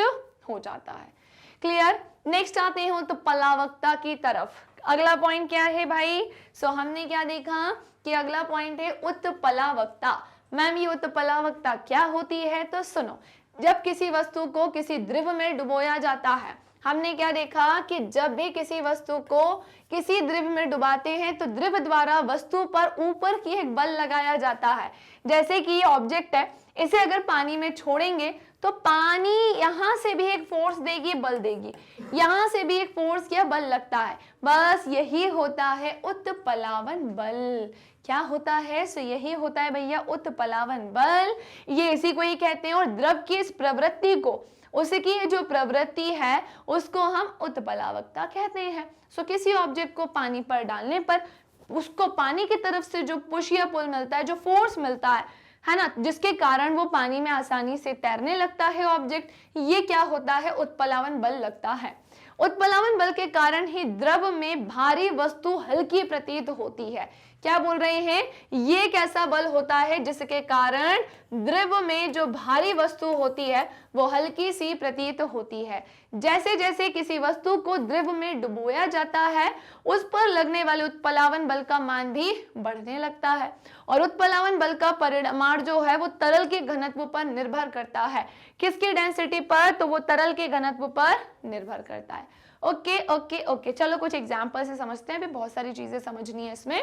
हो जाता है। क्लियर? नेक्स्ट आते हो तो प्लावकता की तरफ। अगला पॉइंट क्या है भाई? सो हमने क्या देखा कि अगला पॉइंट है उत्प्लावकता। मैम ये उत्प्लावकता क्या होती है? तो सुनो, जब किसी वस्तु को किसी द्रव में डुबोया जाता है, हमने क्या देखा कि जब भी किसी वस्तु को किसी द्रव में डुबाते हैं तो द्रव द्वारा वस्तु पर ऊपर की एक बल लगाया जाता है। जैसे कि ये ऑब्जेक्ट है, इसे अगर पानी में छोड़ेंगे तो पानी यहाँ से भी एक फोर्स देगी, बल देगी, यहाँ से भी एक फोर्स या बल लगता है। बस यही होता है उत्प्लावन बल। क्या होता है? सो यही होता है भैया उत्प्लावन बल। ये इसी को ही कहते हैं। और द्रव की इस प्रवृत्ति को, उसकी जो प्रवृत्ति है उसको हम उत्प्लावकता कहते हैं। सो किसी ऑब्जेक्ट को पानी पर डालने पर उसको पानी की तरफ से जो पुश या पुल मिलता है, जो फोर्स मिलता है ना, जिसके कारण वो पानी में आसानी से तैरने लगता है ऑब्जेक्ट, ये क्या होता है? उत्प्लावन बल लगता है। उत्प्लावन बल के कारण ही द्रव में भारी वस्तु हल्की प्रतीत होती है। क्या बोल रहे हैं? ये एक ऐसा बल होता है जिसके कारण द्रव में जो भारी वस्तु होती है वो हल्की सी प्रतीत होती है। जैसे जैसे किसी वस्तु को द्रव में डुबोया जाता है, उस पर लगने वाले उत्प्लावन बल का मान भी बढ़ने लगता है। और उत्प्लावन बल का परिमाण जो है वो तरल के घनत्व पर निर्भर करता है। किसकी डेंसिटी पर? तो वो तरल के घनत्व पर निर्भर करता है। ओके ओके ओके, चलो कुछ एग्जाम्पल से समझते हैं। अभी बहुत सारी चीजें समझनी है इसमें।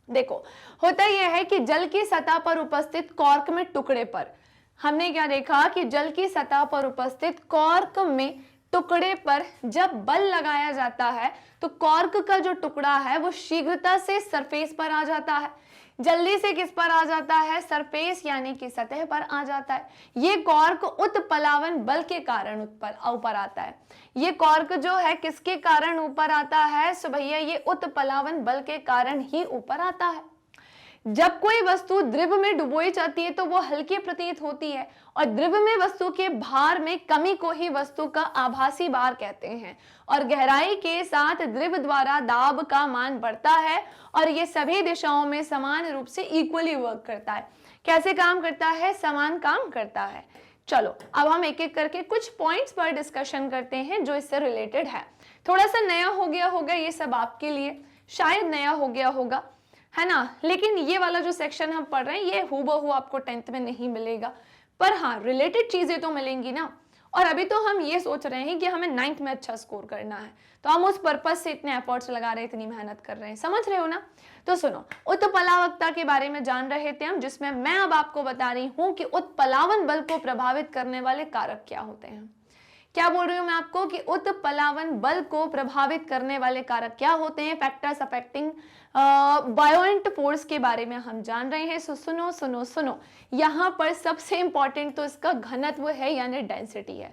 देखो, होता यह है कि जल की सतह पर उपस्थित कॉर्क में टुकड़े पर, हमने क्या देखा कि जल की सतह पर उपस्थित कॉर्क में टुकड़े पर जब बल लगाया जाता है तो कॉर्क का जो टुकड़ा है वो शीघ्रता से सरफेस पर आ जाता है। जल्दी से किस पर आ जाता है? सरफेस यानी कि सतह पर आ जाता है। ये कॉर्क उत्प्लावन बल के कारण ऊपर आता है। ये कॉर्क जो है किसके कारण ऊपर आता है? सो भैया ये उत्प्लावन बल के कारण ही ऊपर आता है। जब कोई वस्तु द्रव में डुबोई जाती है तो वो हल्की प्रतीत होती है, और द्रव में वस्तु के भार में कमी को ही वस्तु का आभासी भार कहते हैं। और गहराई के साथ द्रव द्वारा दाब का मान बढ़ता है और ये सभी दिशाओं में समान रूप से इक्वली वर्क करता है। कैसे काम करता है? समान काम करता है। चलो अब हम एक एक करके कुछ पॉइंट्स पर डिस्कशन करते हैं जो इससे रिलेटेड है। थोड़ा सा नया हो गया होगा ये सब आपके लिए, शायद नया हो गया होगा, है ना। लेकिन ये वाला जो सेक्शन हम पढ़ रहे हैं ये हूबहू आपको 10th में नहीं मिलेगा, पर हाँ रिलेटेड चीजें तो मिलेंगी ना। और अभी तो हम ये सोच रहे हैं कि हमें 9th में अच्छा स्कोर करना है, तो हम उस पर्पज से इतने एफर्ट्स लगा रहे हैं, इतनी मेहनत कर रहे हैं, समझ रहे हो ना। तो सुनो, उत्प्लावकता के बारे में जान रहे थे हम, जिसमें मैं अब आपको बता रही हूँ कि उत्प्लावन बल को प्रभावित करने वाले कारक क्या होते हैं। क्या बोल रही हूँ मैं आपको कि उत्प्लावन बल को प्रभावित करने वाले कारक क्या होते हैं। फैक्टर्स अफेक्टिंग बायोइंट फोर्स के बारे में हम जान रहे हैं। सुनो सुनो सुनो, यहाँ पर सबसे इंपॉर्टेंट तो इसका घनत्व है यानी डेंसिटी है।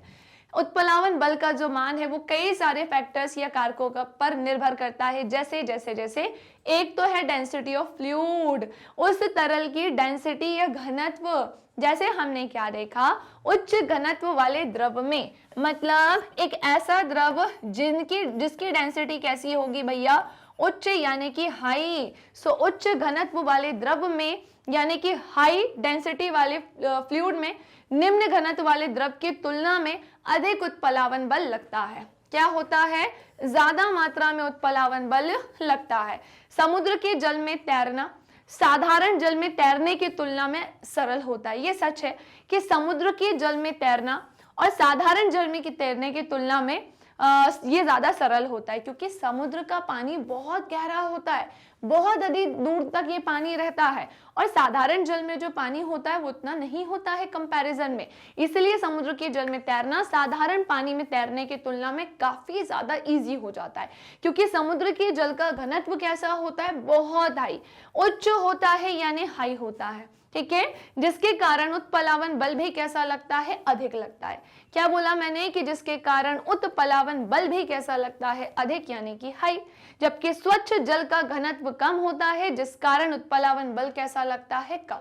उत्प्लावन बल का जो मान है वो कई सारे फैक्टर्स या कारकों पर निर्भर करता है। जैसे जैसे जैसे एक तो है डेंसिटी ऑफ फ्लूइड, उस तरल की डेंसिटी या घनत्व। जैसे हमने क्या देखा, उच्च घनत्व वाले द्रव में, मतलब एक ऐसा द्रव जिसकी डेंसिटी कैसी होगी भैया, उच्च यानी कि हाई। सो उच्च घनत्व वाले द्रव में यानी कि हाई डेंसिटी वाले फ्लूइड में निम्न घनत्व वाले द्रव की तुलना में अधिक उत्प्लावन बल लगता है। क्या होता है? ज्यादा मात्रा में उत्प्लावन बल लगता है। समुद्र के जल में तैरना साधारण जल में तैरने की तुलना में सरल होता है। ये सच है कि समुद्र के जल में तैरना और साधारण जल में तैरने की तुलना में ये ज्यादा सरल होता है, क्योंकि समुद्र का पानी बहुत गहरा होता है, बहुत अधिक दूर तक ये पानी रहता है, और साधारण जल में जो पानी होता है वो उतना नहीं होता है कंपैरिजन में। इसलिए समुद्र के जल में तैरना साधारण पानी में तैरने की तुलना में काफी ज्यादा इजी हो जाता है, क्योंकि समुद्र के जल का घनत्व कैसा होता है? बहुत हाई, उच्च होता है यानी हाई होता है, ठीक है, जिसके कारण उत्प्लावन बल भी कैसा लगता है? अधिक लगता है। क्या बोला मैंने कि जिसके कारण उत्प्लावन बल भी कैसा लगता है? अधिक यानी कि हाई। जबकि स्वच्छ जल का घनत्व कम होता है, जिस कारण उत्प्लावन बल कैसा लगता है? कम।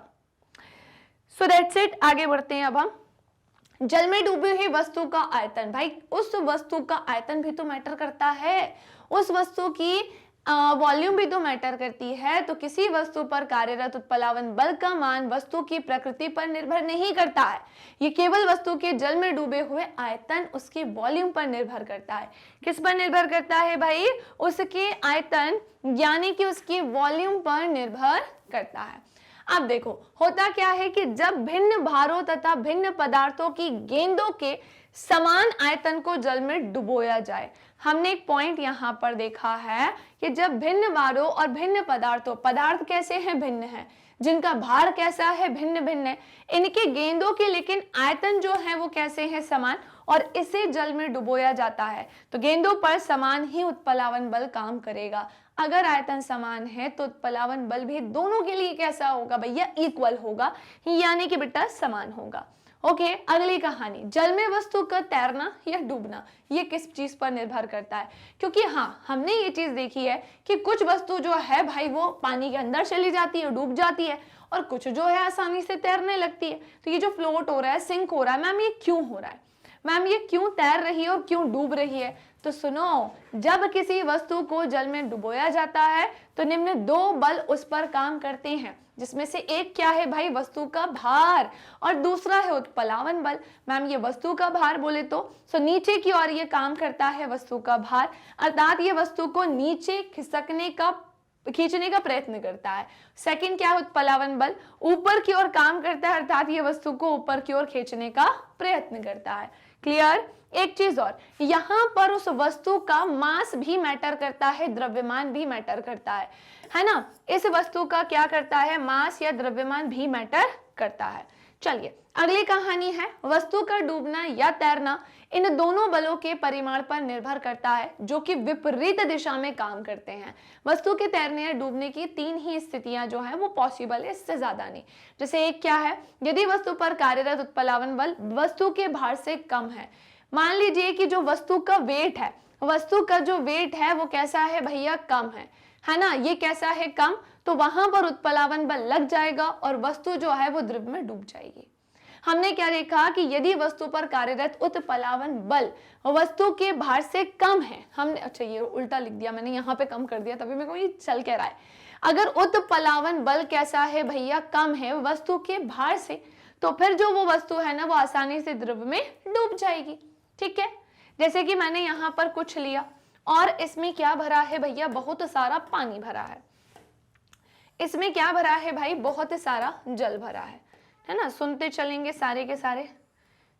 So that's it. आगे बढ़ते हैं अब हम। जल में डूबी हुई वस्तु का आयतन, भाई उस वस्तु का आयतन भी तो मैटर करता है। उस वस्तु की वॉल्यूम भी तो मैटर करती है, तो किसी वस्तु पर कार्यरत उत्प्लावन बल का मान वस्तु की प्रकृति पर निर्भर नहीं करता है, ये केवल वस्तु के जल में डूबे हुए आयतन उसके वॉल्यूम पर निर्भर करता है। किस पर निर्भर करता है भाई? उसके आयतन यानी कि उसकी वॉल्यूम पर निर्भर करता है। अब देखो होता क्या है कि जब भिन्न भारों तथा भिन्न पदार्थों की गेंदों के समान आयतन को जल में डुबोया जाए, हमने एक पॉइंट यहाँ पर देखा है कि जब भिन्न भारों और भिन्न पदार्थों, पदार्थ कैसे हैं? भिन्न है, जिनका भार कैसा है? भिन्न भिन्न है, इनके गेंदों के लेकिन आयतन जो है वो कैसे हैं? समान, और इसे जल में डुबोया जाता है तो गेंदों पर समान ही उत्प्लावन बल काम करेगा। अगर आयतन समान है तो उत्प्लावन बल भी दोनों के लिए कैसा होगा भैया? इक्वल होगा, यानी कि बेटा समान होगा। ओके, अगली कहानी, जल में वस्तु का तैरना या डूबना, ये किस चीज पर निर्भर करता है? क्योंकि हाँ, हमने ये चीज देखी है कि कुछ वस्तु जो है भाई वो पानी के अंदर चली जाती है, डूब जाती है, और कुछ जो है आसानी से तैरने लगती है। तो ये जो फ्लोट हो रहा है, सिंक हो रहा है, मैम ये क्यों हो रहा है? मैम ये क्यों तैर रही है और क्यों डूब रही है? तो सुनो, जब किसी वस्तु को जल में डुबोया जाता है तो निम्न दो बल उस पर काम करते हैं, जिसमें से एक क्या है भाई? वस्तु का भार, और दूसरा है उत्प्लावन बल। मैम ये वस्तु का भार बोले तो नीचे की ओर ये काम करता है वस्तु का भार, अर्थात ये वस्तु को नीचे खींचने का प्रयत्न करता है। सेकंड क्या है? उत्प्लावन बल, ऊपर की ओर काम करता है, अर्थात ये वस्तु को ऊपर की ओर खींचने का प्रयत्न करता है। क्लियर? एक चीज और, यहाँ पर उस वस्तु का मास भी मैटर करता है, द्रव्यमान भी मैटर करता है ना? इस वस्तु का क्या करता है? मास या द्रव्यमान भी मैटर करता है। चलिए अगली कहानी है, वस्तु का डूबना या तैरना इन दोनों बलों के परिमाण पर निर्भर करता है, जो कि विपरीत दिशा में काम करते हैं। वस्तु के तैरने या डूबने की तीन ही स्थितियां जो है वो पॉसिबल है, इससे ज्यादा नहीं। जैसे एक क्या है? यदि वस्तु पर कार्यरत उत्प्लावन बल वस्तु के भार से कम है। मान लीजिए कि जो वस्तु का वेट है, वस्तु का जो वेट है वो कैसा है भैया? कम है ना? ये कैसा है? कम, तो वहां पर उत्प्लावन बल लग जाएगा और वस्तु जो है वो द्रव में डूब जाएगी। हमने क्या देखा कि यदि वस्तु पर कार्यरत उत्प्लावन बल वस्तु के भार से कम है, हमने अच्छा ये उल्टा लिख दिया मैंने, यहाँ पे कम कर दिया, तभी मेरे को ये चल कह रहा है। अगर उत्प्लावन बल कैसा है भैया? कम है वस्तु के भार से, तो फिर जो वो वस्तु है ना वो आसानी से द्रव में डूब जाएगी। ठीक है, जैसे कि मैंने यहाँ पर कुछ लिया और इसमें क्या भरा है भैया? बहुत सारा पानी भरा है। इसमें क्या भरा है भाई? बहुत सारा जल भरा है ना? सुनते चलेंगे सारे के सारे,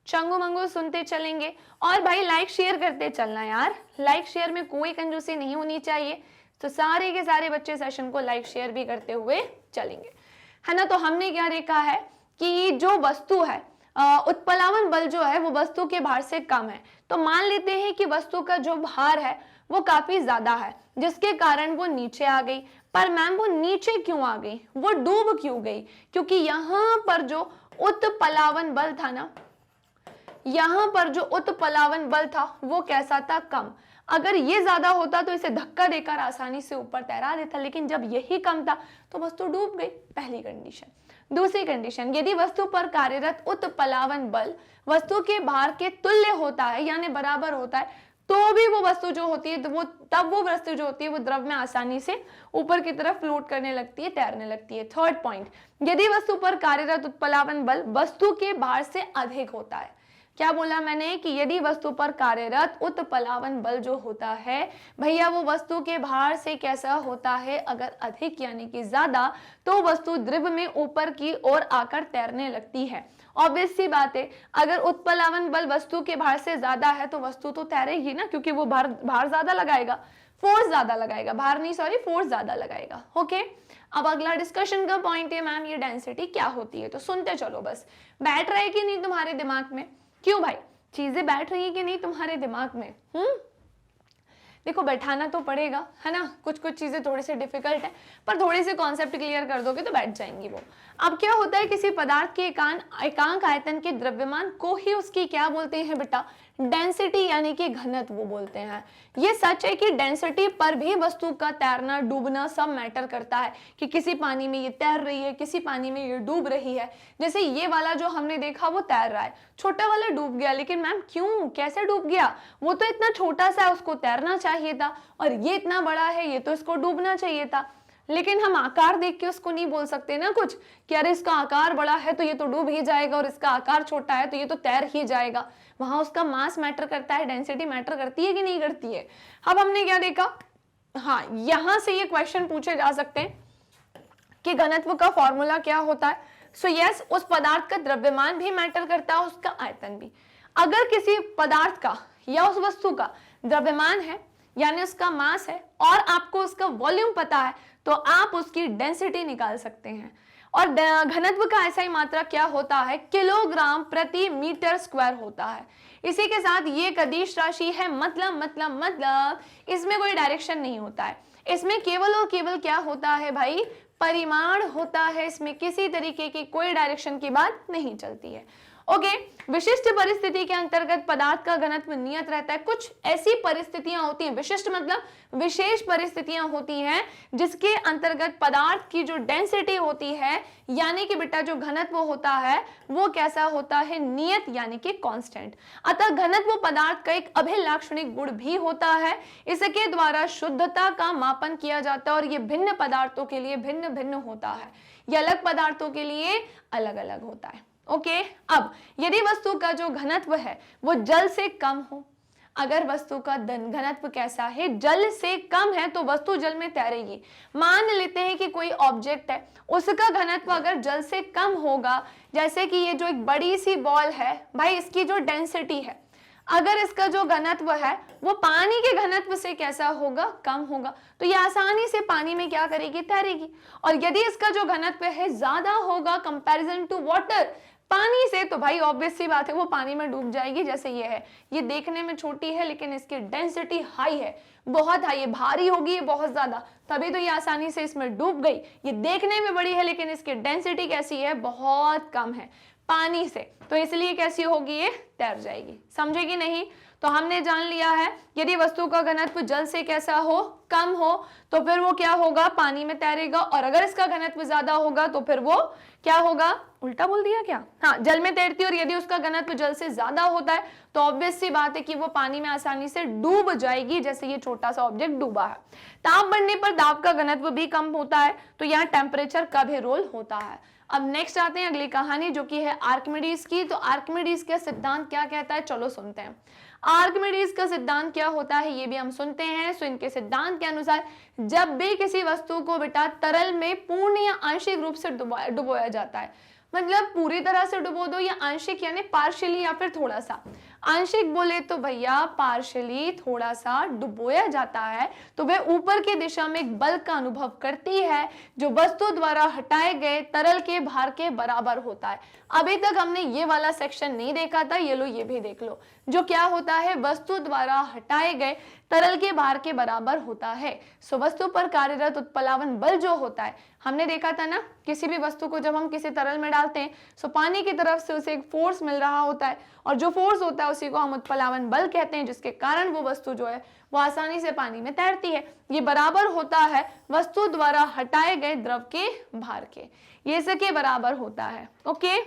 चंगू मंगू सुनते चलेंगे। और भाई लाइक शेयर करते चलना यार, लाइक शेयर में कोई कंजूसी नहीं होनी चाहिए। तो सारे के सारे बच्चे सेशन को लाइक शेयर भी करते हुए चलेंगे, है ना? तो हमने क्या देखा है कि जो वस्तु है, उत्प्लावन बल जो है वो वस्तु के भार से कम है। तो मान लेते हैं कि वस्तु का जो भार है वो काफी ज्यादा है, जिसके कारण वो नीचे आ गई। पर मैम वो नीचे क्यों आ गई? वो डूब क्यों गई? क्योंकि यहाँ पर जो उत्प्लावन बल था ना, यहाँ पर जो उत्प्लावन बल था वो कैसा था? कम। अगर ये ज्यादा होता तो इसे धक्का देकर आसानी से ऊपर तैरा देता, लेकिन जब यही कम था तो वस्तु डूब गई। पहली कंडीशन। दूसरी कंडीशन, यदि वस्तु पर कार्यरत उत्प्लावन बल वस्तु के भार के तुल्य होता है यानी बराबर होता है, तो भी वो वस्तु जो होती है वो वस्तु जो होती है वो द्रव में आसानी से ऊपर की तरफ फ्लोट करने लगती है, तैरने लगती है। थर्ड पॉइंट, यदि वस्तु पर कार्यरत उत्प्लावन बल वस्तु के भार से अधिक होता है। क्या बोला मैंने? कि यदि वस्तु पर कार्यरत उत्प्लावन बल जो होता है भैया वो वस्तु के भार से कैसा होता है? अगर अधिक यानी कि ज्यादा, तो वस्तु द्रव में ऊपर की ओर आकर तैरने लगती है। ऑब्वियस सी बात है, अगर उत्प्लावन बल वस्तु के भार से ज्यादा है तो वस्तु तो तैरेगी ना, क्योंकि वो भार ज्यादा लगाएगा, फोर्स ज्यादा लगाएगा, भार नहीं सॉरी फोर्स ज्यादा लगाएगा। ओके, अब अगला डिस्कशन का पॉइंट है मैम ये डेंसिटी क्या होती है? तो सुनते चलो बस। बैठ रहा है कि नहीं तुम्हारे दिमाग में? क्यों भाई, चीजें बैठ रही है कि नहीं तुम्हारे दिमाग में? देखो बैठाना तो पड़ेगा, है ना? कुछ कुछ चीजें थोड़ी सी डिफिकल्ट है, पर थोड़े से कॉन्सेप्ट क्लियर कर दोगे तो बैठ जाएंगी वो। अब क्या होता है, किसी पदार्थ के एकांक आयतन के द्रव्यमान को ही उसकी क्या बोलते हैं बेटा? डेंसिटी यानी कि घनत्व बोलते हैं। ये सच है कि डेंसिटी पर भी वस्तु का तैरना डूबना सब मैटर करता है कि किसी पानी में ये तैर रही है, किसी पानी में ये डूब रही है। जैसे ये वाला जो हमने देखा वो तैर रहा है, छोटा वाला डूब गया, लेकिन मैम क्यों, कैसे डूब गया? वो तो इतना छोटा सा है, उसको तैरना चाहिए था, और ये इतना बड़ा है, ये तो इसको डूबना चाहिए था। लेकिन हम आकार देख के उसको नहीं बोल सकते ना कुछ कि अरे इसका आकार बड़ा है तो ये तो डूब ही जाएगा, और इसका आकार छोटा है तो ये तो तैर ही जाएगा। वहां उसका मास मैटर करता है, डेंसिटी मैटर करती है कि नहीं करती है। अब हमने क्या देखा, हाँ यहां से ये क्वेश्चन पूछे जा सकते हैं कि घनत्व का फॉर्मूला क्या होता है। सो यस, उस पदार्थ का द्रव्यमान भी मैटर करता है, उसका आयतन भी। अगर किसी पदार्थ का या उस वस्तु का द्रव्यमान है यानी उसका मास है और आपको उसका वॉल्यूम पता है, तो आप उसकी डेंसिटी निकाल सकते हैं। और घनत्व का ऐसा ही मात्रा क्या होता है, किलोग्राम प्रति मीटर स्क्वायर होता है। इसी के साथ ये एक अदिश राशि है, मतलब इसमें कोई डायरेक्शन नहीं होता है। इसमें केवल और केवल क्या होता है भाई, परिमाण होता है। इसमें किसी तरीके की कोई डायरेक्शन की बात नहीं चलती है। ओके, विशिष्ट परिस्थिति के अंतर्गत पदार्थ का घनत्व नियत रहता है। कुछ ऐसी परिस्थितियां होती हैं, विशिष्ट मतलब विशेष परिस्थितियां होती हैं जिसके अंतर्गत पदार्थ की जो डेंसिटी होती है यानी कि बेटा जो घनत्व होता है वो कैसा होता है, नियत यानी कि कांस्टेंट। अतः घनत्व पदार्थ का एक अभिलाक्षणिक गुण भी होता है। इसके द्वारा शुद्धता का मापन किया जाता है और ये भिन्न पदार्थों के लिए भिन्न भिन्न होता है, ये अलग पदार्थों के लिए अलग अलग होता है। ओके, अब यदि वस्तु का जो घनत्व है वो जल से कम हो, अगर वस्तु का घनत्व कैसा है, जल से कम है, तो वस्तु जल में तैरेगी। मान लेते हैं कि कोई ऑब्जेक्ट है, उसका घनत्व अगर जल से कम होगा, जैसे कि ये जो एक बड़ी सी बॉल है भाई, इसकी जो डेंसिटी है, अगर इसका जो घनत्व है वो पानी के घनत्व से कैसा होगा, कम होगा, तो ये आसानी से पानी में क्या करेगी, तैरेगी। और यदि इसका जो घनत्व है ज्यादा होगा कंपैरिजन टू वाटर, पानी से, तो भाई ऑब्वियस सी बात है वो पानी में डूब जाएगी। जैसे ये है, ये देखने में छोटी है लेकिन इसकी डेंसिटी हाई है, बहुत हाई है, भारी होगी ये बहुत ज्यादा, तभी तो ये आसानी से इसमें डूब गई। ये देखने में बड़ी है लेकिन इसकी डेंसिटी कैसी है, बहुत कम है पानी से, तो इसलिए कैसी होगी, ये तैर जाएगी। समझेगी नहीं? तो हमने जान लिया है यदि वस्तु का घनत्व जल से कैसा हो, कम हो, तो फिर वो क्या होगा, पानी में तैरेगा। और अगर इसका घनत्व ज्यादा होगा तो फिर वो क्या होगा, उल्टा बोल दिया क्या, हाँ जल में तैरती है। और यदि उसका घनत्व जल से ज्यादा होता है तो ऑब्वियस सी बात है कि वो पानी में आसानी से डूब जाएगी, जैसे ये छोटा सा ऑब्जेक्ट डूबा है। ताप बढ़ने पर दाब का घनत्व भी कम होता है, तो यहाँ टेम्परेचर का भी रोल होता है। अब नेक्स्ट आते हैं अगली कहानी जो कि है आर्किमिडीज की। तो आर्किमिडीज का सिद्धांत क्या कहता है, चलो सुनते हैं। आर्किमिडीज का सिद्धांत क्या होता है ये भी हम सुनते हैं। सो इनके सिद्धांत के अनुसार जब भी किसी वस्तु को बेटा तरल में पूर्ण या आंशिक रूप से डुबोया जाता है, मतलब पूरी तरह से डुबो दो या आंशिक यानी पार्शियली या फिर थोड़ा सा, आंशिक बोले तो भैया पार्शियली थोड़ा सा डुबोया जाता है, तो वह ऊपर की दिशा में एक बल का अनुभव करती है जो वस्तु द्वारा हटाए गए तरल के भार के बराबर होता है। अभी तक हमने ये वाला सेक्शन नहीं देखा था, ये लो ये भी देख लो। जो क्या होता है, वस्तु द्वारा हटाए गए तरल के भार के बराबर होता है। सो वस्तु पर कार्यरत उत्प्लावन बल जो होता है, हमने देखा था ना, किसी भी वस्तु को जब हम किसी तरल में डालते हैं सो पानी की तरफ से उसे एक फोर्स मिल रहा होता है, और जो फोर्स होता है उसी को हम उत्प्लावन बल कहते हैं, जिसके कारण वो वस्तु जो है वो आसानी से पानी में तैरती है। ये बराबर होता है वस्तु द्वारा हटाए गए द्रव के भार के, ये इसके बराबर होता है। ओके,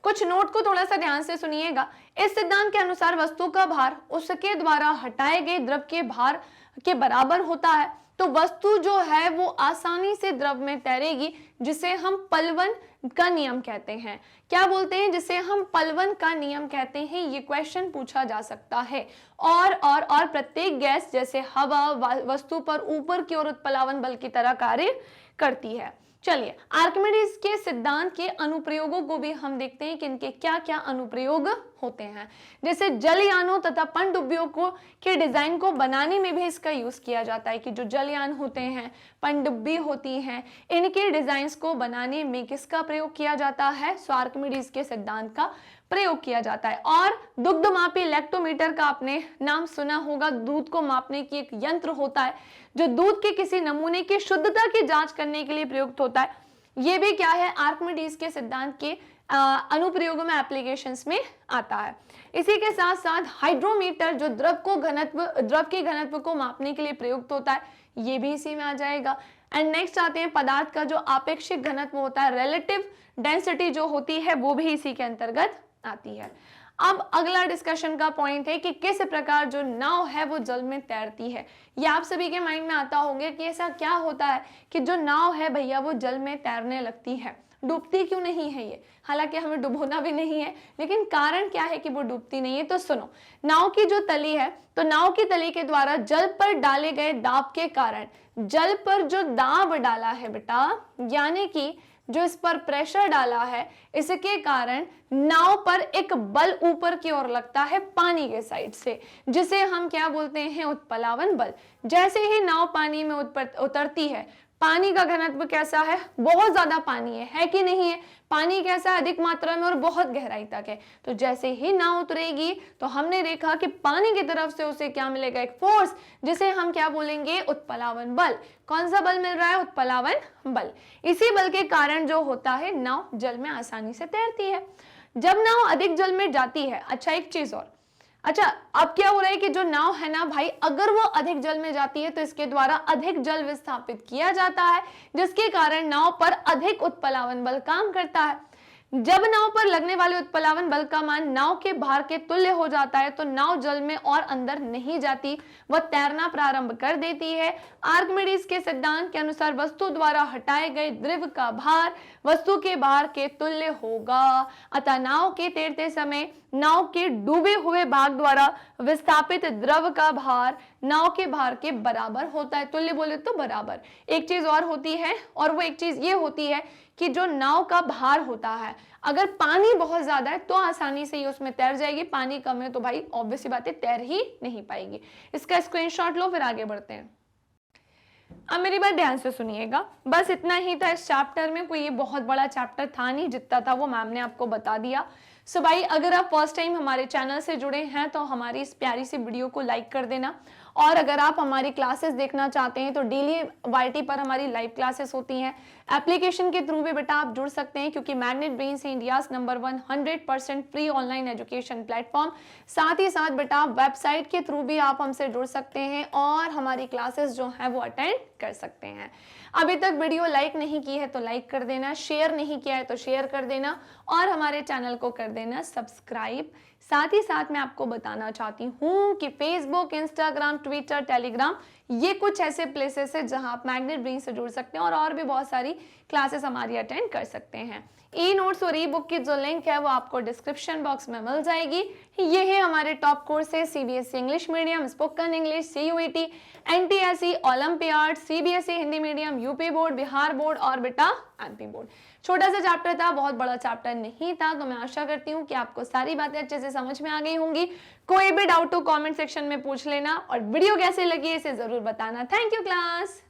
कुछ नोट को थोड़ा सा ध्यान से सुनिएगा। इस सिद्धांत के अनुसार वस्तु का भार उसके द्वारा हटाए गए द्रव के भार के बराबर होता है, तो वस्तु जो है वो आसानी से द्रव में तैरेगी, जिसे हम पलवन का नियम कहते हैं। क्या बोलते हैं, जिसे हम पलवन का नियम कहते हैं। ये क्वेश्चन पूछा जा सकता है। और प्रत्येक गैस जैसे हवा वस्तु पर ऊपर की ओर उत्प्लावन बल की तरह कार्य करती है। चलिए आर्किमिडीज के सिद्धांत के अनुप्रयोगों को भी हम देखते हैं कि इनके क्या क्या अनुप्रयोग होते हैं। जैसे जलयानों तथा पनडुब्बियों को के डिजाइन को बनाने में भी इसका यूज किया जाता है, कि जो जलयान होते हैं, पनडुब्बी होती हैं, इनके डिजाइन्स को बनाने में किसका प्रयोग किया जाता है, सो आर्किमिडीज के सिद्धांत का प्रयोग किया जाता है। और दुग्धमापी लैक्टोमीटर का आपने नाम सुना होगा, दूध को मापने की एक यंत्र होता है जो दूध के किसी नमूने की शुद्धता की जांच करने के लिए प्रयुक्त होता है। ये भी क्या है, आर्किमिडीज के सिद्धांत के अनुप्रयोगों में, एप्लीकेशंस में आता है। इसी के साथ साथ हाइड्रोमीटर जो द्रव के घनत्व को मापने के लिए प्रयुक्त होता है, ये भी इसी में आ जाएगा। एंड नेक्स्ट आते हैं पदार्थ का जो आपेक्षिक घनत्व होता है, रिलेटिव डेंसिटी जो होती है, वो भी इसी के अंतर्गत आती है। अब अगला डिस्कशन का पॉइंट है कि किस प्रकार जो नाव है वो जल में तैरती है। ये आप सभी के माइंड में आता होंगे कि ऐसा क्या होता है कि जो नाव है भैया वो जल में तैरने लगती है, डूबती क्यों नहीं है ये? हालांकि हमें डुबोना भी नहीं है, लेकिन कारण क्या है कि वो डूबती नहीं है? तो सुनो, नाव की जो तली है, तो नाव की तली के द्वारा जल पर डाले गए दाब के कारण, जल पर जो दाब डाला है बेटा, यानी कि जो इस पर प्रेशर डाला है, इसके कारण नाव पर एक बल ऊपर की ओर लगता है पानी के साइड से, जिसे हम क्या बोलते हैं? उत्प्लावन बल। जैसे ही नाव पानी में उतरती है, पानी का घनत्व कैसा है? बहुत ज्यादा पानी है कि नहीं है? पानी कैसा है? अधिक मात्रा में और बहुत गहराई तक है। तो जैसे ही नाव उतरेगी तो हमने देखा कि पानी की तरफ से उसे क्या मिलेगा? एक फोर्स, जिसे हम क्या बोलेंगे? उत्प्लावन बल। कौन सा बल मिल रहा है? उत्प्लावन बल। इसी बल के कारण जो होता है, नाव जल में आसानी से तैरती है। जब नाव अधिक जल में जाती है, अच्छा एक चीज और, अच्छा अब क्या हो रहा है कि जो नाव है ना भाई, अगर वो अधिक जल में जाती है तो इसके द्वारा अधिक जल विस्थापित किया जाता है, जिसके कारण नाव पर अधिक उत्प्लावन बल काम करता है। जब नाव पर लगने वाले उत्प्लावन बल का मान नाव के भार के तुल्य हो जाता है तो नाव जल में और अंदर नहीं जाती, वह तैरना प्रारंभ कर देती है। आर्किमिडीज के सिद्धांत के अनुसार वस्तु द्वारा हटाए गए द्रव का भार वस्तु के भार के तुल्य होगा। अतः नाव के तैरते समय नाव के डूबे हुए भाग द्वारा विस्थापित द्रव का भार नाव के भार के बराबर होता है। तुल्य बोले तो बराबर। एक चीज और होती है, और वो एक चीज ये होती है कि जो नाव का भार होता है, अगर पानी बहुत ज्यादा है तो आसानी से ही उसमें तैर जाएगी, पानी कम है तो भाई ऑब्वियस सी बात है तैर ही नहीं पाएगी। इसका स्क्रीनशॉट लो, फिर आगे बढ़ते हैं। अब मेरी बात ध्यान से सुनिएगा, बस इतना ही था इस चैप्टर में, कोई ये बहुत बड़ा चैप्टर था नहीं, जितना था वो मैम ने आपको बता दिया। सो भाई अगर आप फर्स्ट टाइम हमारे चैनल से जुड़े हैं तो हमारी इस प्यारी सी वीडियो को लाइक कर देना, और अगर आप हमारी क्लासेस देखना चाहते हैं तो डेली YT पर हमारी लाइव क्लासेस होती हैं। एप्लीकेशन के थ्रू भी बेटा आप जुड़ सकते हैं, क्योंकि मैग्नेट ब्रेन्स है India's number 1 100% free online education platform. साथ ही साथ बेटा वेबसाइट के थ्रू भी आप हमसे जुड़ सकते हैं और हमारी क्लासेस जो है वो अटेंड कर सकते हैं। अभी तक वीडियो लाइक नहीं की है तो लाइक कर देना, शेयर नहीं किया है तो शेयर कर देना, और हमारे चैनल को कर देना सब्सक्राइब। साथ ही साथ मैं आपको बताना चाहती हूँ कि फेसबुक, इंस्टाग्राम, ट्विटर, टेलीग्राम, ये कुछ ऐसे प्लेसेस है जहां आप मैग्नेट ब्रेन से जुड़ सकते हैं और भी बहुत सारी क्लासेस हमारी अटेंड कर सकते हैं। ई नोट्स और ई बुक की जो लिंक है वो आपको डिस्क्रिप्शन बॉक्स में मिल जाएगी। ये है हमारे top courses CBSE English medium, spoken English, CUET, NTSE, olympiad, CBSE Hindi medium, UP board, Bihar board और बेटा MP बोर्ड। छोटा सा चैप्टर था, बहुत बड़ा चैप्टर नहीं था, तो मैं आशा करती हूँ कि आपको सारी बातें अच्छे से समझ में आ गई होंगी। कोई भी डाउट हो कमेंट सेक्शन में पूछ लेना, और वीडियो कैसे लगी इसे जरूर बताना। Thank you class.